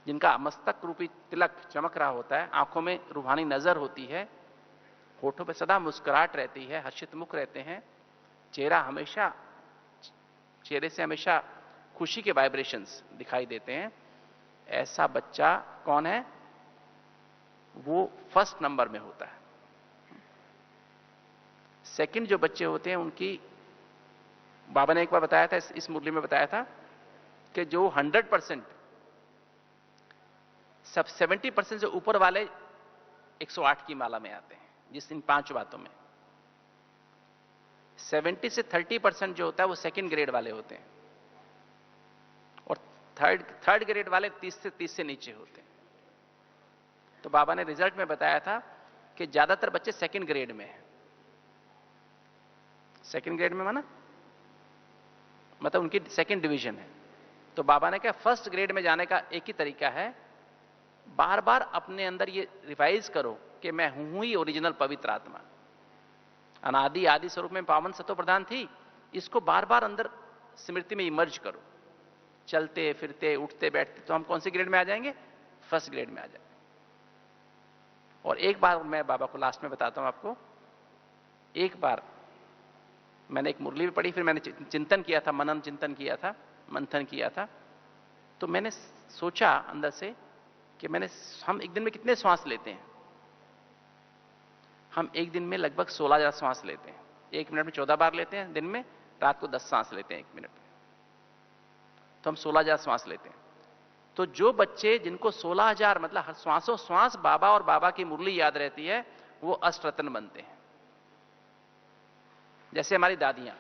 जिनका मस्तक रूपी तिलक चमक रहा होता है, आंखों में रूहानी नजर होती है, होठों पे सदा मुस्कुराहट रहती है, हर्षित मुख रहते हैं, चेहरे से हमेशा खुशी के वाइब्रेशंस दिखाई देते हैं, ऐसा बच्चा कौन है? वो फर्स्ट नंबर में होता है। सेकंड जो बच्चे होते हैं उनकी, बाबा ने एक बार बताया था, इस मुरली में बताया था कि जो 100% सब 70% से ऊपर वाले 108 की माला में आते हैं, जिस इन 5 बातों में 70 से 30% जो होता है वो सेकंड ग्रेड वाले होते हैं, और थर्ड ग्रेड वाले 30 से नीचे होते हैं। तो बाबा ने रिजल्ट में बताया था कि ज्यादातर बच्चे सेकंड ग्रेड में हैं। सेकंड ग्रेड में माना मतलब उनकी सेकंड डिवीजन है। तो बाबा ने कहा फर्स्ट ग्रेड में जाने का एक ही तरीका है, बार बार अपने अंदर ये रिवाइज करो कि मैं हूं ही ओरिजिनल पवित्र आत्मा, अनादि आदि स्वरूप में पावन सत्व प्रधान थी। इसको बार बार अंदर स्मृति में इमर्ज करो, चलते फिरते उठते बैठते, तो हम कौन से ग्रेड में आ जाएंगे? फर्स्ट ग्रेड में आ जाएंगे। और एक बार मैं बाबा को लास्ट में बताता हूं आपको, एक बार मैंने एक मुरली भी पढ़ी, फिर मैंने चिंतन किया था, मनन चिंतन किया था, मंथन किया था। तो मैंने सोचा अंदर से कि हम एक दिन में कितने श्वास लेते हैं? हम एक दिन में लगभग 16,000 श्वास लेते हैं। 1 मिनट में 14 बार लेते हैं दिन में, रात को 10 सांस लेते हैं 1 मिनट में, तो हम 16,000 श्वास लेते हैं। तो जो बच्चे जिनको 16,000 मतलब श्वासों श्वास बाबा और बाबा की मुरली याद रहती है, वो अष्टरत्न बनते हैं। जैसे हमारी दादियों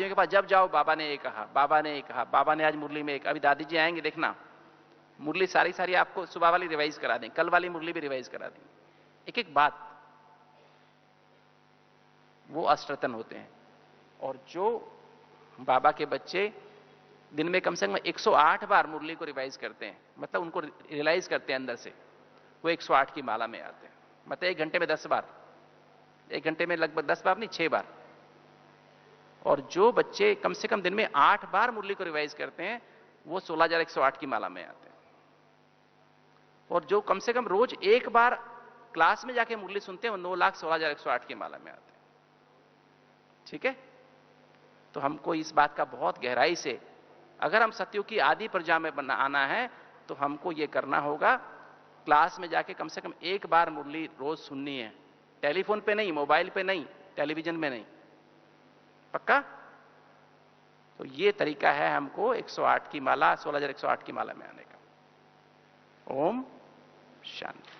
के पास जब जाओ बाबा ने ये कहा, बाबा ने ये कहा, बाबा ने आज मुरली में एक, अभी दादी जी आएंगे देखना, मुरली सारी आपको सुबह वाली रिवाइज करा दें, कल वाली मुरली भी रिवाइज करा दें, एक एक बात। वो अष्टरत्न होते हैं। और जो बाबा के बच्चे दिन में कम से कम 108 बार मुरली को रिवाइज करते हैं, मतलब उनको रियलाइज करते हैं अंदर से, वो 108 की माला में आते हैं। मतलब 1 घंटे में 10 बार, 1 घंटे में लगभग 10 बार नहीं, 6 बार। और जो बच्चे कम से कम दिन में 8 बार मुरली को रिवाइज करते हैं, वो 16,108 की माला में आते हैं। और जो कम से कम रोज 1 बार क्लास में जाके मुरली सुनते हैं, वो 9,16,108 की माला में आते हैं। ठीक है? तो हमको इस बात का बहुत गहराई से, अगर हम सतयुग की आदि प्रजा में आना है, तो हमको ये करना होगा, क्लास में जाके कम से कम 1 बार मुरली रोज सुननी है। टेलीफोन पे नहीं, मोबाइल पे नहीं, टेलीविजन में नहीं। पक्का? तो ये तरीका है हमको 108 की माला, 16,108 की माला में आने का। ओम शांति।